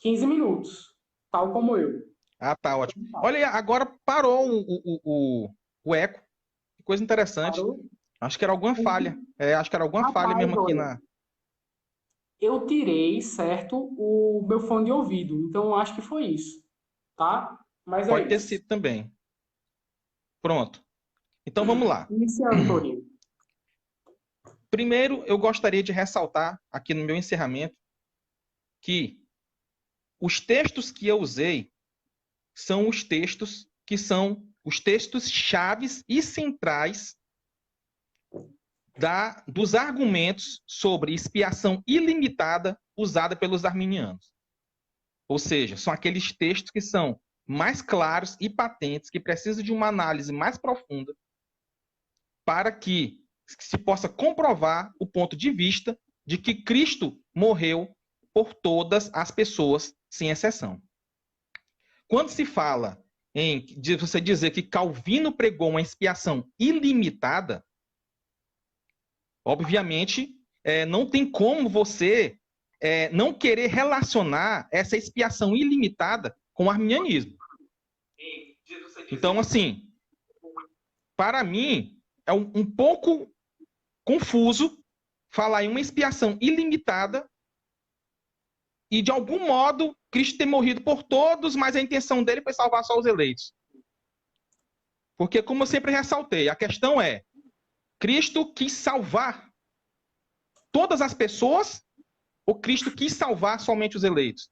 15 minutos, tal como eu. Ah, tá, ótimo. Olha aí, agora parou o eco. Que coisa interessante. Parou? Acho que era alguma falha. Acho que era alguma falha mesmo aqui na... Eu tirei, certo, o meu fone de ouvido. Então, acho que foi isso. Tá? Mas Pode ter isso. sido também. Pronto. Então, vamos lá. Iniciando, Torinho. Primeiro, eu gostaria de ressaltar aqui no meu encerramento que os textos que eu usei são os textos que são os textos chaves e centrais dos argumentos sobre expiação ilimitada usada pelos arminianos. Ou seja, são aqueles textos que são mais claros e patentes, que precisam de uma análise mais profunda para que se possa comprovar o ponto de vista de que Cristo morreu por todas as pessoas, sem exceção. Quando se fala de você dizer que Calvino pregou uma expiação ilimitada, obviamente, não tem como você não querer relacionar essa expiação ilimitada com o arminianismo. Então, assim, para mim, é um pouco confuso falar em uma expiação ilimitada e, de algum modo, Cristo ter morrido por todos, mas a intenção dele foi salvar só os eleitos. Porque, como eu sempre ressaltei, a questão é, Cristo quis salvar todas as pessoas ou Cristo quis salvar somente os eleitos?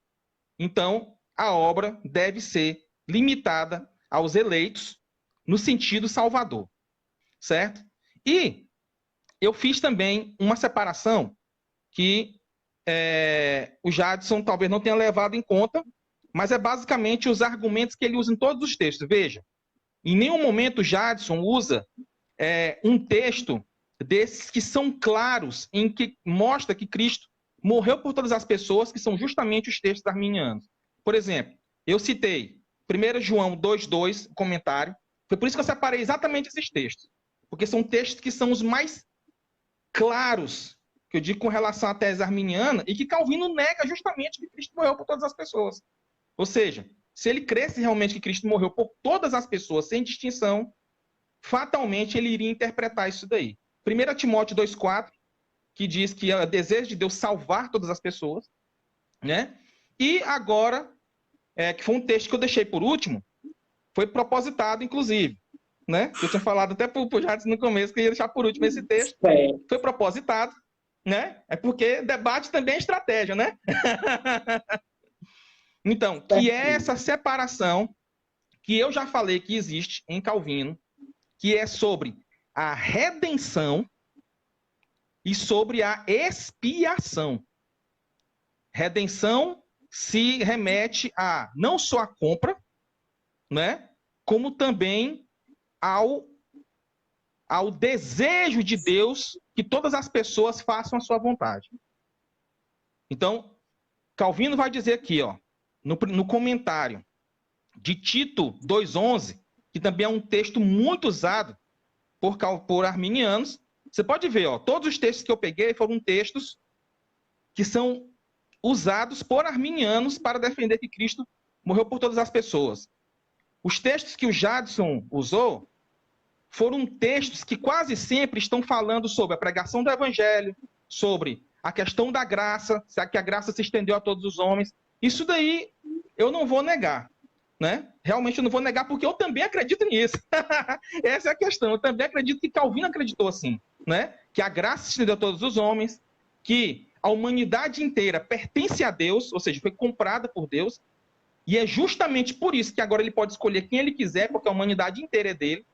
Então, a obra deve ser limitada aos eleitos no sentido salvador, certo? E eu fiz também uma separação que o Jadson talvez não tenha levado em conta, mas é basicamente os argumentos que ele usa em todos os textos. Veja, em nenhum momento o Jadson usa um texto desses que são claros, em que mostra que Cristo morreu por todas as pessoas, que são justamente os textos arminianos. Por exemplo, eu citei 1 João 2,2, comentário. Foi por isso que eu separei exatamente esses textos. Porque são textos que são os mais claros, que eu digo com relação à tese arminiana, e que Calvino nega justamente que Cristo morreu por todas as pessoas. Ou seja, se ele cresce realmente que Cristo morreu por todas as pessoas, sem distinção, fatalmente ele iria interpretar isso daí. 1 Timóteo 2,4, que diz que é o desejo de Deus salvar todas as pessoas, né? E agora, que foi um texto que eu deixei por último, foi propositado, inclusive, né? Eu tinha falado até para o Jadson no começo que eu ia deixar por último esse texto. Foi propositado, né? É porque debate também é estratégia, né? Então, que é essa separação que eu já falei que existe em Calvino, que é sobre a redenção e sobre a expiação. Redenção se remete a não só a compra, né, como também ao desejo de Deus que todas as pessoas façam a sua vontade. Então, Calvino vai dizer aqui, ó, no comentário de Tito 2,11, que também é um texto muito usado por arminianos. Você pode ver, ó, todos os textos que eu peguei foram textos que são usados por arminianos para defender que Cristo morreu por todas as pessoas. Os textos que o Jadson usou foram textos que quase sempre estão falando sobre a pregação do evangelho, sobre a questão da graça, se que a graça se estendeu a todos os homens. Isso daí eu não vou negar, né? Realmente eu não vou negar porque eu também acredito nisso. Essa é a questão. Eu também acredito que Calvino acreditou assim, né? Que a graça se estendeu a todos os homens, que a humanidade inteira pertence a Deus, ou seja, foi comprada por Deus, e é justamente por isso que agora ele pode escolher quem ele quiser, porque a humanidade inteira é dele.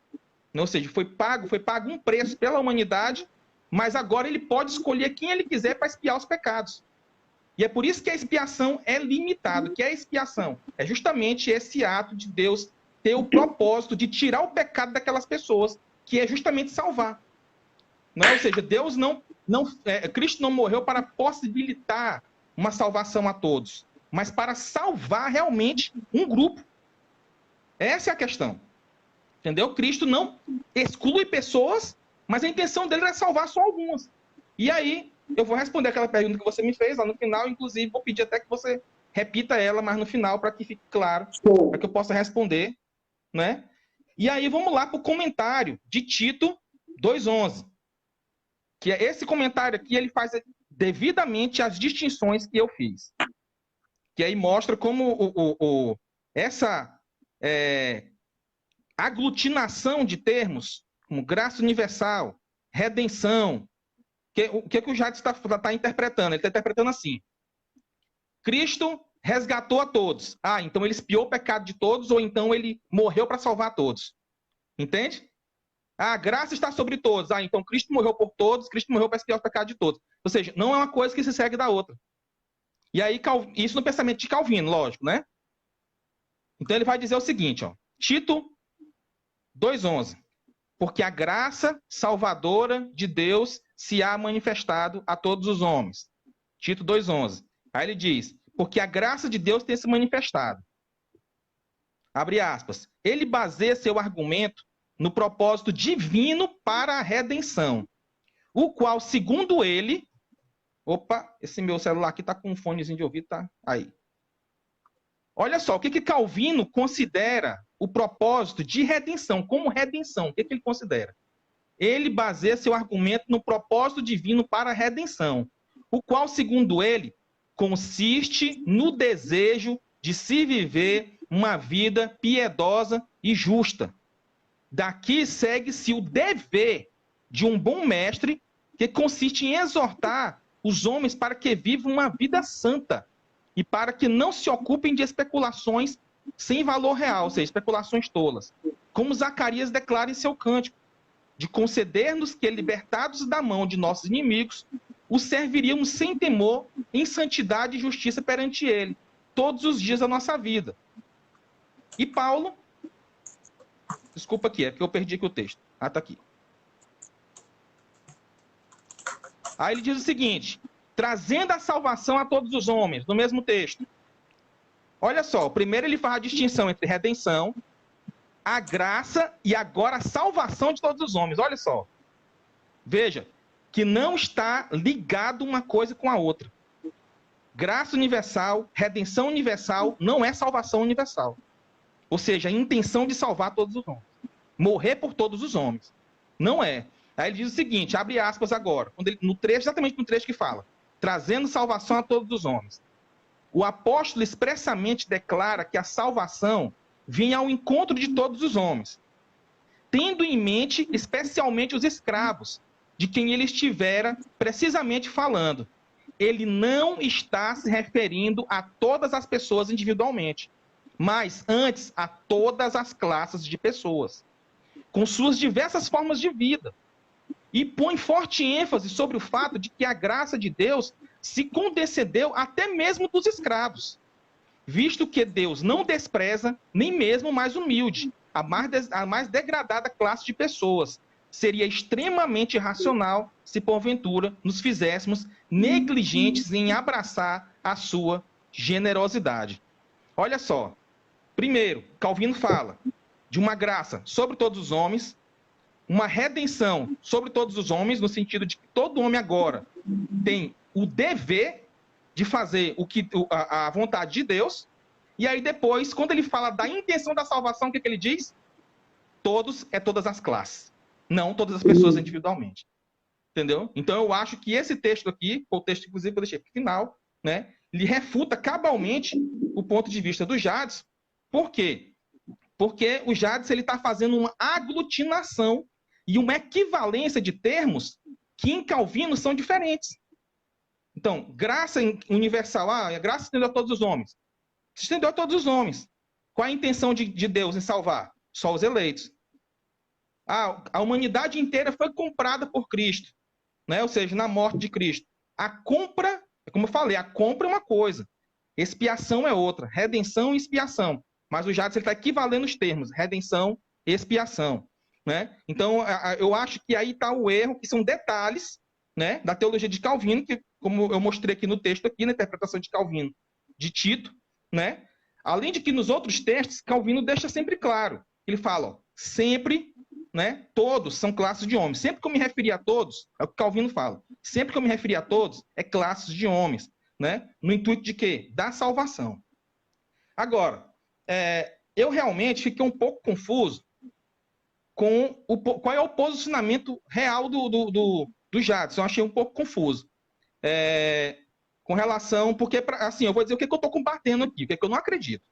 Ou seja, foi pago um preço pela humanidade, mas agora ele pode escolher quem ele quiser para expiar os pecados. E é por isso que a expiação é limitada. O que é a expiação? É justamente esse ato de Deus ter o propósito de tirar o pecado daquelas pessoas, que é justamente salvar. Não é? Ou seja, Cristo não morreu para possibilitar uma salvação a todos, mas para salvar realmente um grupo. Essa é a questão. Entendeu? Cristo não exclui pessoas, mas a intenção dele é salvar só algumas. E aí, eu vou responder aquela pergunta que você me fez lá no final, inclusive vou pedir até que você repita ela, mas no final, para que fique claro, para que eu possa responder, né? E aí, vamos lá para o comentário de Tito 2,11. Que é esse comentário aqui, ele faz devidamente as distinções que eu fiz. Que aí mostra como essa aglutinação de termos, como graça universal, redenção, o que o Jades está interpretando? Ele está interpretando assim: Cristo resgatou a todos. Então ele expiou o pecado de todos, ou então ele morreu para salvar todos. Entende? A graça está sobre todos. Então Cristo morreu por todos, Cristo morreu para expiar o pecado de todos. Ou seja, não é uma coisa que se segue da outra. E aí, isso no pensamento de Calvino, lógico, né? Então ele vai dizer o seguinte, ó, Tito 2,11. Porque a graça salvadora de Deus se há manifestado a todos os homens. Tito 2,11. Aí ele diz, porque a graça de Deus tem se manifestado. Abre aspas. Ele baseia seu argumento no propósito divino para a redenção, o qual, segundo ele... Opa, esse meu celular aqui está com um fonezinho de ouvido, tá? Aí. Olha só, o que Calvino considera o propósito de redenção, como redenção? O que ele considera? Ele baseia seu argumento no propósito divino para a redenção, o qual, segundo ele, consiste no desejo de se viver uma vida piedosa e justa. Daqui segue-se o dever de um bom mestre, que consiste em exortar os homens para que vivam uma vida santa e para que não se ocupem de especulações sem valor real, ou seja, especulações tolas. Como Zacarias declara em seu cântico, de conceder-nos que, libertados da mão de nossos inimigos, os serviríamos sem temor, em santidade e justiça perante ele, todos os dias da nossa vida. E Paulo, desculpa aqui, é porque eu perdi aqui o texto. Tá aqui. Aí ele diz o seguinte, trazendo a salvação a todos os homens, no mesmo texto. Olha só, primeiro ele faz a distinção entre redenção, a graça e agora a salvação de todos os homens. Olha só. Veja, que não está ligado uma coisa com a outra. Graça universal, redenção universal, não é salvação universal. Ou seja, a intenção de salvar todos os homens. Morrer por todos os homens. Não é. Aí ele diz o seguinte, abre aspas agora, exatamente no trecho que fala, trazendo salvação a todos os homens. O apóstolo expressamente declara que a salvação vinha ao encontro de todos os homens, tendo em mente especialmente os escravos, de quem ele estivera precisamente falando. Ele não está se referindo a todas as pessoas individualmente, mas antes a todas as classes de pessoas, com suas diversas formas de vida. E põe forte ênfase sobre o fato de que a graça de Deus se condescendeu até mesmo dos escravos, visto que Deus não despreza nem mesmo o mais humilde, a mais degradada classe de pessoas. Seria extremamente irracional se, porventura, nos fizéssemos negligentes em abraçar a sua generosidade. Olha só. Primeiro, Calvino fala de uma graça sobre todos os homens, uma redenção sobre todos os homens, no sentido de que todo homem agora tem o dever de fazer a vontade de Deus. E aí depois, quando ele fala da intenção da salvação, o que ele diz? Todos é todas as classes, não todas as pessoas individualmente. Entendeu? Então eu acho que esse texto aqui, o texto inclusive que eu deixei para o final, né, ele refuta cabalmente o ponto de vista do Jades. Por quê? Porque o Jades está fazendo uma aglutinação e uma equivalência de termos que em Calvino são diferentes. Então, graça universal, a graça se estendeu a todos os homens. Se estendeu a todos os homens. Qual a intenção de Deus em salvar? Só os eleitos. a humanidade inteira foi comprada por Cristo, né? Ou seja, na morte de Cristo. A compra, como eu falei, a compra é uma coisa, expiação é outra, redenção e expiação. Mas o Jadson está equivalendo os termos, redenção e expiação, né? Então, eu acho que aí está o erro, que são detalhes, né, da teologia de Calvino, que, como eu mostrei aqui no texto, aqui na interpretação de Calvino, de Tito, né? Além de que nos outros textos, Calvino deixa sempre claro, ele fala, ó, sempre, né, todos são classes de homens. Sempre que eu me referir a todos, é o que Calvino fala, sempre que eu me referir a todos, é classes de homens, né? No intuito de quê? Da salvação. Agora, eu realmente fiquei um pouco confuso com qual é o posicionamento real do Jadson. Eu achei um pouco confuso. Com relação... Porque, assim, eu vou dizer o que eu estou combatendo aqui, o que eu não acredito.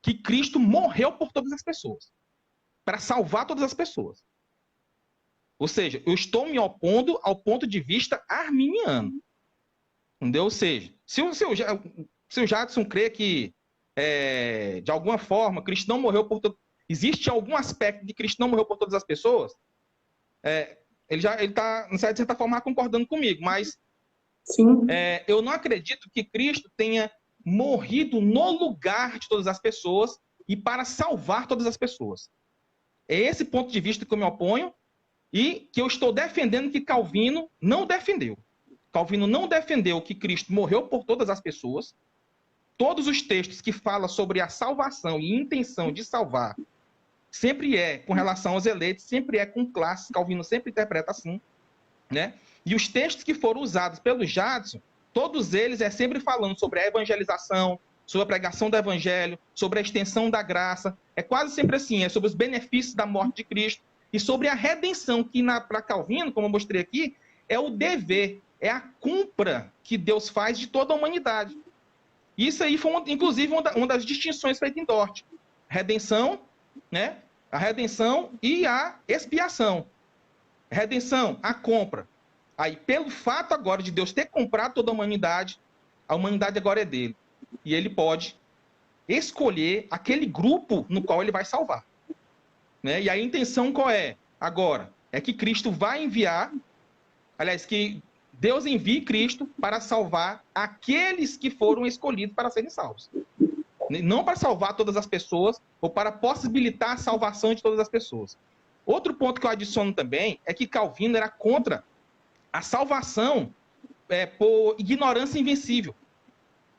Que Cristo morreu por todas as pessoas. Para salvar todas as pessoas. Ou seja, eu estou me opondo ao ponto de vista arminiano. Entendeu? Ou seja, se o Jadson crê que, de alguma forma, Cristo não morreu por todas... Existe algum aspecto de Cristo não morreu por todas as pessoas? Ele está, de certa forma, concordando comigo, mas Sim. Eu não acredito que Cristo tenha morrido no lugar de todas as pessoas e para salvar todas as pessoas. É esse ponto de vista que eu me oponho e que eu estou defendendo que Calvino não defendeu. Calvino não defendeu que Cristo morreu por todas as pessoas. Todos os textos que falam sobre a salvação e intenção de salvar sempre com relação aos eleitos, sempre com classes. Calvino sempre interpreta assim, né? E os textos que foram usados pelo Jadson, todos eles sempre falando sobre a evangelização, sobre a pregação do evangelho, sobre a extensão da graça. É quase sempre assim, sobre os benefícios da morte de Cristo e sobre a redenção, que para Calvino, como eu mostrei aqui, é o dever, é a compra que Deus faz de toda a humanidade. Isso aí foi, inclusive, uma das distinções feitas em Dort. Redenção, né? A redenção e a expiação. Redenção, a compra. Aí, pelo fato agora de Deus ter comprado toda a humanidade agora é dele. E ele pode escolher aquele grupo no qual ele vai salvar. Né? E a intenção qual é? Agora, é que Cristo vai enviar, aliás, que Deus envie Cristo para salvar aqueles que foram escolhidos para serem salvos. Não para salvar todas as pessoas, ou para possibilitar a salvação de todas as pessoas. Outro ponto que eu adiciono também é que Calvino era contra a salvação por ignorância invencível.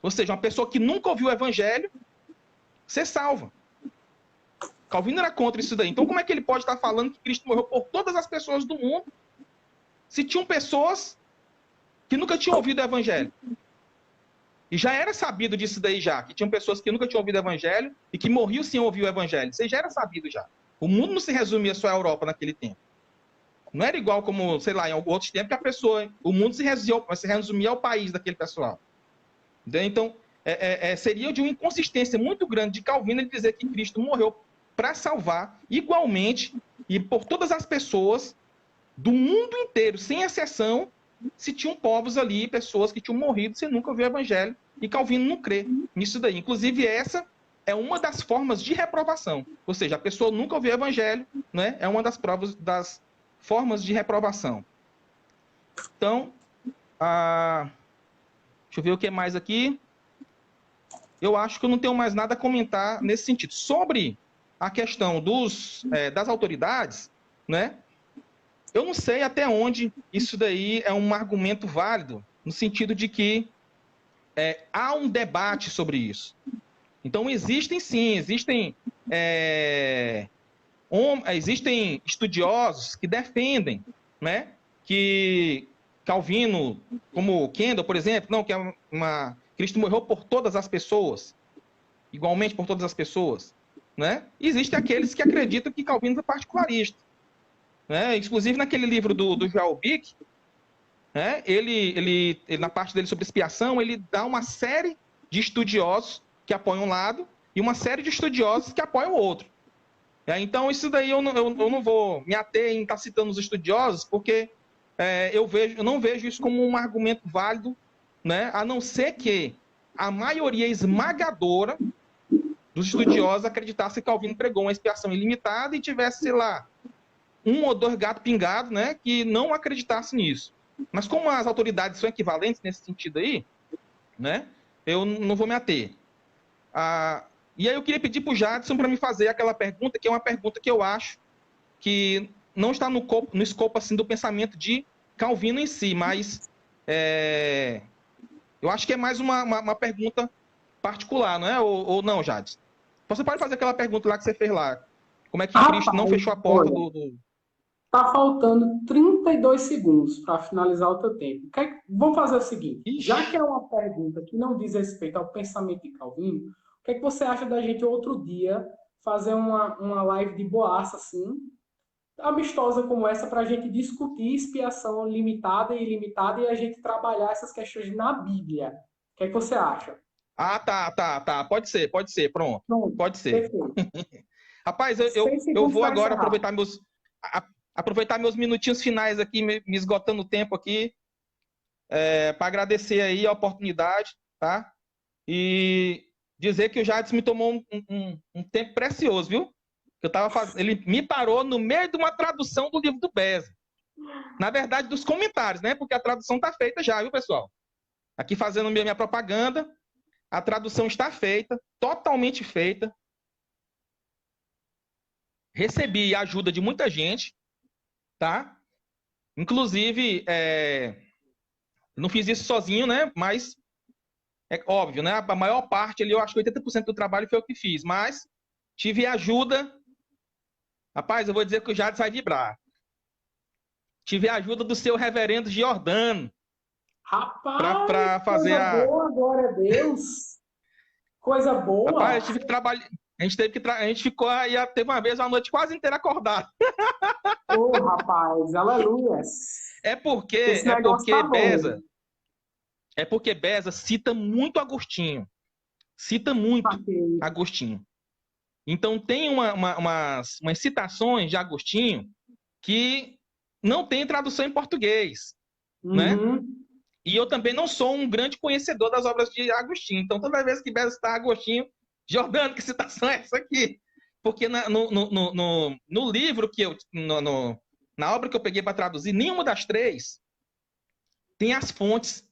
Ou seja, uma pessoa que nunca ouviu o evangelho, ser salva. Calvino era contra isso daí. Então, como é que ele pode estar falando que Cristo morreu por todas as pessoas do mundo, se tinham pessoas que nunca tinham ouvido o evangelho? E já era sabido disso daí já, que tinham pessoas que nunca tinham ouvido o evangelho e que morriam sem ouvir o evangelho. Isso já era sabido já. O mundo não se resumia só à Europa naquele tempo. Não era igual como, sei lá, em outros tempos que o mundo se resumia ao país daquele pessoal. Então, seria de uma inconsistência muito grande de Calvino ele dizer que Cristo morreu para salvar igualmente e por todas as pessoas do mundo inteiro, sem exceção, se tinham povos ali, pessoas que tinham morrido sem nunca ouvir o evangelho, e Calvino não crê nisso daí. Inclusive, essa é uma das formas de reprovação. Ou seja, a pessoa nunca ouviu o evangelho, né? É uma das formas de reprovação. Então, deixa eu ver o que mais aqui. Eu acho que eu não tenho mais nada a comentar nesse sentido. Sobre a questão das autoridades, né? Eu não sei até onde isso daí é um argumento válido, no sentido de que há um debate sobre isso. Então, existem estudiosos que defendem, né, que Calvino, como Kendall, por exemplo, não, que Cristo morreu por todas as pessoas, igualmente por todas as pessoas. Né? E existem aqueles que acreditam que Calvino é particularista. Né? Inclusive, naquele livro do Joel Bick, né, ele, na parte dele sobre expiação, ele dá uma série de estudiosos que apoiam um lado e uma série de estudiosos que apoiam o outro. Então, isso daí eu não vou me ater em estar citando os estudiosos, porque eu não vejo isso como um argumento válido, né? A não ser que a maioria esmagadora dos estudiosos acreditasse que Calvino pregou uma expiação ilimitada e tivesse, sei lá, um ou dois gatos pingados, né, que não acreditassem nisso. Mas como as autoridades são equivalentes nesse sentido aí, né, eu não vou me ater. E aí eu queria pedir para o Jadson para me fazer aquela pergunta, que é uma pergunta que eu acho que não está no escopo assim, do pensamento de Calvino em si, mas eu acho que é mais uma pergunta particular, não é? Ou não, Jadson? Você pode fazer aquela pergunta lá que você fez lá. Como é que Cristo não fechou a porta do... Tá faltando 32 segundos para finalizar o teu tempo. Vamos fazer o seguinte. Ixi. Já que é uma pergunta que não diz respeito ao pensamento de Calvino, o que é que você acha da gente outro dia fazer uma live de boaça, assim, amistosa como essa, para a gente discutir expiação limitada e ilimitada e a gente trabalhar essas questões na Bíblia? O que é que você acha? Tá. Pode ser. Pronto. Pode ser. Perfeito. Rapaz, eu vou agora aproveitar meus minutinhos finais aqui, me esgotando o tempo aqui, para agradecer aí a oportunidade, tá? E dizer que o Jadson me tomou um tempo precioso, viu? Ele me parou no meio de uma tradução do livro do Beza. Na verdade, dos comentários, né? Porque a tradução está feita já, viu, pessoal? Aqui fazendo minha propaganda, a tradução está feita, totalmente feita. Recebi a ajuda de muita gente, tá? Inclusive, não fiz isso sozinho, né? Mas é óbvio, né? A maior parte ali, eu acho que 80% do trabalho foi eu que fiz, mas tive ajuda. Rapaz, eu vou dizer que o Jadson vai vibrar. Tive a ajuda do seu reverendo Giordano. Rapaz, para fazer coisa boa, glória a Deus. Coisa boa. Rapaz, eu tive que trabalhar. A gente ficou aí, teve uma vez a noite quase inteira acordado. Rapaz, aleluia. É porque Beza cita muito Agostinho. Então tem umas citações de Agostinho que não tem tradução em português, né? E eu também não sou um grande conhecedor das obras de Agostinho. Então toda vez que Beza está Agostinho, Giordano, que citação é essa aqui? Porque no livro que eu... na obra que eu peguei para traduzir, nenhuma das três tem as fontes.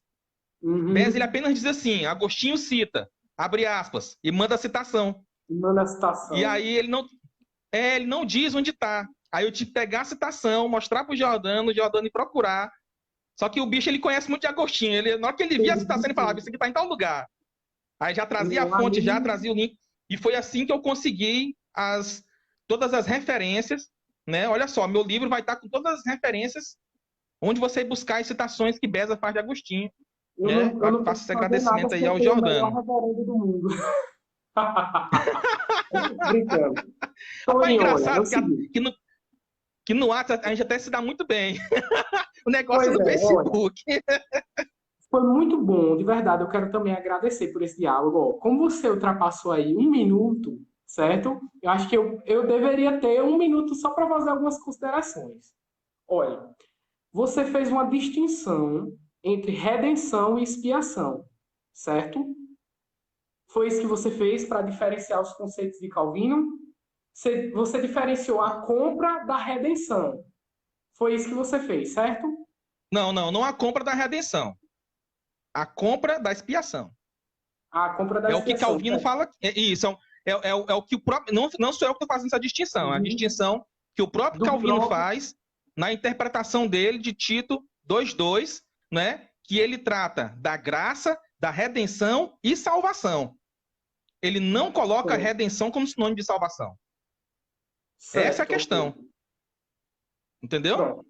Beza, ele apenas diz assim, Agostinho cita, abre aspas, e manda a citação. E aí ele não diz onde está. Aí eu tive que pegar a citação, mostrar para o Giordano ir procurar. Só que o bicho, ele conhece muito de Agostinho. Na hora que ele via a citação, ele falava, isso aqui está em tal lugar. Aí já trazia a fonte, já trazia o link. E foi assim que eu consegui todas as referências, né? Olha só, meu livro vai estar com todas as referências onde você buscar as citações que Beza faz de Agostinho. Eu faço esse agradecimento aí ao Giordano. Do mundo. Brincando. Rapaz, é engraçado que no WhatsApp a gente até se dá muito bem. O negócio do Facebook. Olha, foi muito bom, de verdade. Eu quero também agradecer por esse diálogo. Como você ultrapassou aí 1 minuto, certo? Eu acho que eu deveria ter 1 minuto só para fazer algumas considerações. Olha, você fez uma distinção entre redenção e expiação, certo? Foi isso que você fez para diferenciar os conceitos de Calvino? Você diferenciou a compra da redenção. Foi isso que você fez, certo? Não a compra da redenção. A compra da expiação. A compra da expiação. É o que Calvino fala. Isso, é o que o próprio. Não sou eu que estou fazendo essa distinção. A distinção que o próprio Calvino faz na interpretação dele de Tito 2:2, né? Que ele trata da graça, da redenção e salvação. Ele não coloca a redenção como sinônimo de salvação. Certo. Essa é a questão. Entendeu? Pronto.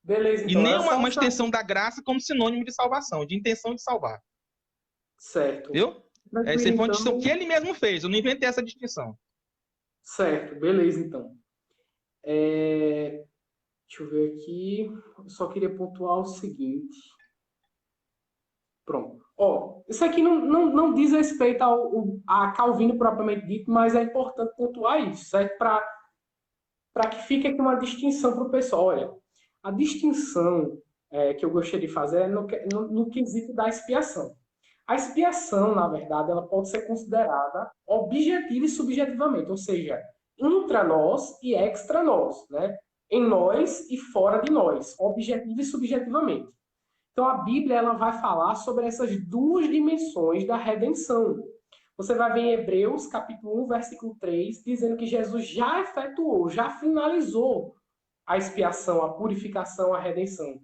Beleza, então. E nem uma extensão da graça como sinônimo de salvação, de intenção de salvar. Certo. Viu? Essa foi uma distinção que ele mesmo fez. Eu não inventei essa distinção. Certo. Beleza, então. Deixa eu ver aqui. Eu só queria pontuar o seguinte. Pronto. Isso aqui não diz respeito a Calvino propriamente dito, mas é importante pontuar isso, certo? Para que fique aqui uma distinção para o pessoal. Olha, a distinção que eu gostaria de fazer é no quesito da expiação. A expiação, na verdade, ela pode ser considerada objetiva e subjetivamente, ou seja, intra nós e extra nós, né? em nós e fora de nós, objetiva e subjetivamente. Então, a Bíblia ela vai falar sobre essas duas dimensões da redenção. Você vai ver em Hebreus, capítulo 1, versículo 3, dizendo que Jesus já efetuou, já finalizou a expiação, a purificação, a redenção.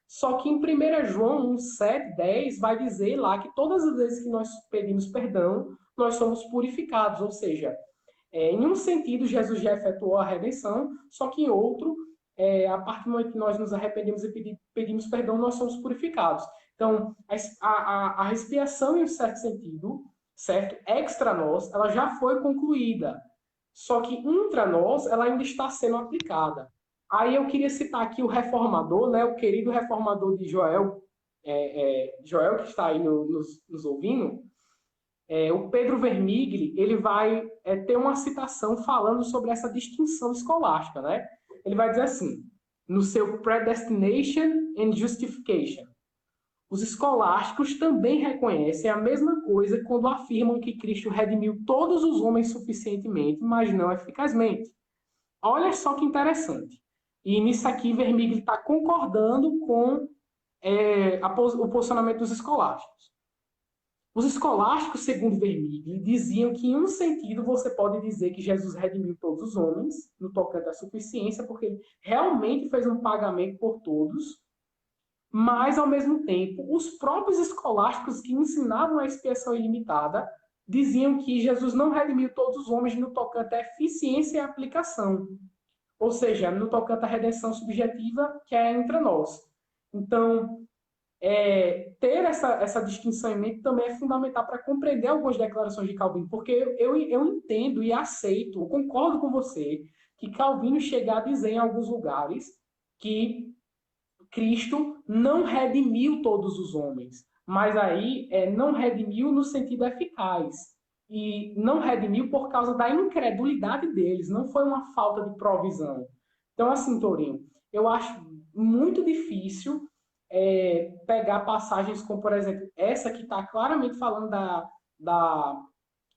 Só que em 1 João 1, 7, 10, vai dizer lá que todas as vezes que nós pedimos perdão, nós somos purificados. Ou seja, em um sentido, Jesus já efetuou a redenção, só que em outro, a partir do momento que nós nos arrependemos e pedimos perdão, nós somos purificados. Então, a expiação, em um certo sentido, certo? Extra nós, ela já foi concluída. Só que intra nós, ela ainda está sendo aplicada. Aí eu queria citar aqui o reformador, né, o querido reformador de Joel, Joel que está aí nos ouvindo, o Pedro Vermigli, ele vai ter uma citação falando sobre essa distinção escolástica, né? Ele vai dizer assim, no seu Predestination and Justification, os escolásticos também reconhecem a mesma coisa quando afirmam que Cristo redimiu todos os homens suficientemente, mas não eficazmente. Olha só que interessante. E nisso aqui, Vermigli está concordando com o posicionamento dos escolásticos. Os escolásticos, segundo Vermigli, diziam que, em um sentido, você pode dizer que Jesus redimiu todos os homens, no tocante à suficiência, porque ele realmente fez um pagamento por todos, mas, ao mesmo tempo, os próprios escolásticos que ensinavam a expiação ilimitada diziam que Jesus não redimiu todos os homens no tocante à eficiência e aplicação, ou seja, no tocante à redenção subjetiva que é entre nós. Então, ter essa distinção em mente também é fundamental para compreender algumas declarações de Calvino, porque eu entendo e aceito, eu concordo com você, que Calvino chega a dizer em alguns lugares que Cristo não redimiu todos os homens, mas aí não redimiu no sentido eficaz, e não redimiu por causa da incredulidade deles, não foi uma falta de provisão. Então, assim, Tourinho, eu acho muito difícil pegar passagens como, por exemplo, essa que está claramente falando da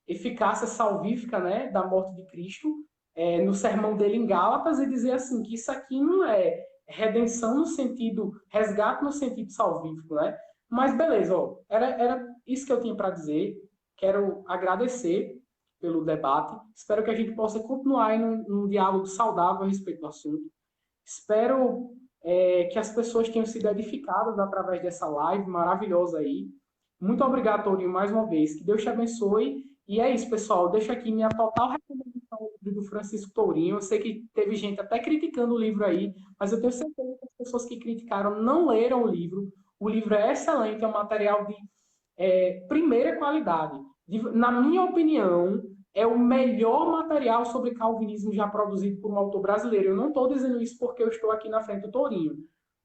eficácia salvífica, né, da morte de Cristo, no sermão dele em Gálatas, e dizer assim, que isso aqui não é redenção no sentido, resgate no sentido salvífico, né? Mas beleza, ó, era isso que eu tinha para dizer. Quero agradecer pelo debate. Espero que a gente possa continuar aí num diálogo saudável a respeito do assunto. Espero que as pessoas tenham sido edificadas através dessa live maravilhosa aí. Muito obrigado, Tourinho, mais uma vez. Que Deus te abençoe. E é isso, pessoal. Deixo aqui minha total recomendação do Francisco Tourinho. Eu sei que teve gente até criticando o livro aí, mas eu tenho certeza que as pessoas que criticaram não leram o livro. O livro é excelente, é um material de primeira qualidade. Na minha opinião, é o melhor material sobre calvinismo já produzido por um autor brasileiro. Eu não estou dizendo isso porque eu estou aqui na frente do Tourinho.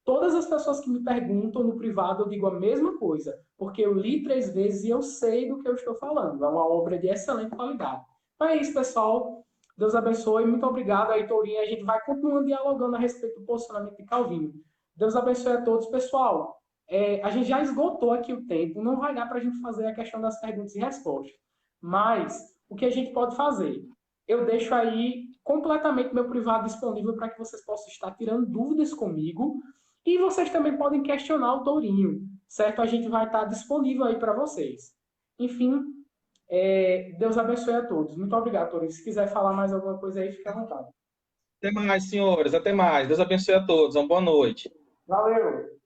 Todas as pessoas que me perguntam no privado, eu digo a mesma coisa, porque eu li 3 vezes e eu sei do que eu estou falando. É uma obra de excelente qualidade. Então é isso, pessoal. Deus abençoe. Muito obrigado aí, Tourinho. A gente vai continuando dialogando a respeito do posicionamento de Calvino. Deus abençoe a todos, pessoal. A gente já esgotou aqui o tempo. Não vai dar para a gente fazer a questão das perguntas e respostas. Mas o que a gente pode fazer? Eu deixo aí completamente meu privado disponível para que vocês possam estar tirando dúvidas comigo. E vocês também podem questionar o Tourinho, certo? A gente vai estar disponível aí para vocês. Enfim, Deus abençoe a todos. Muito obrigado, Tourinho. Se quiser falar mais alguma coisa aí, fique à vontade. Até mais, senhores. Até mais. Deus abençoe a todos. Uma boa noite. Valeu!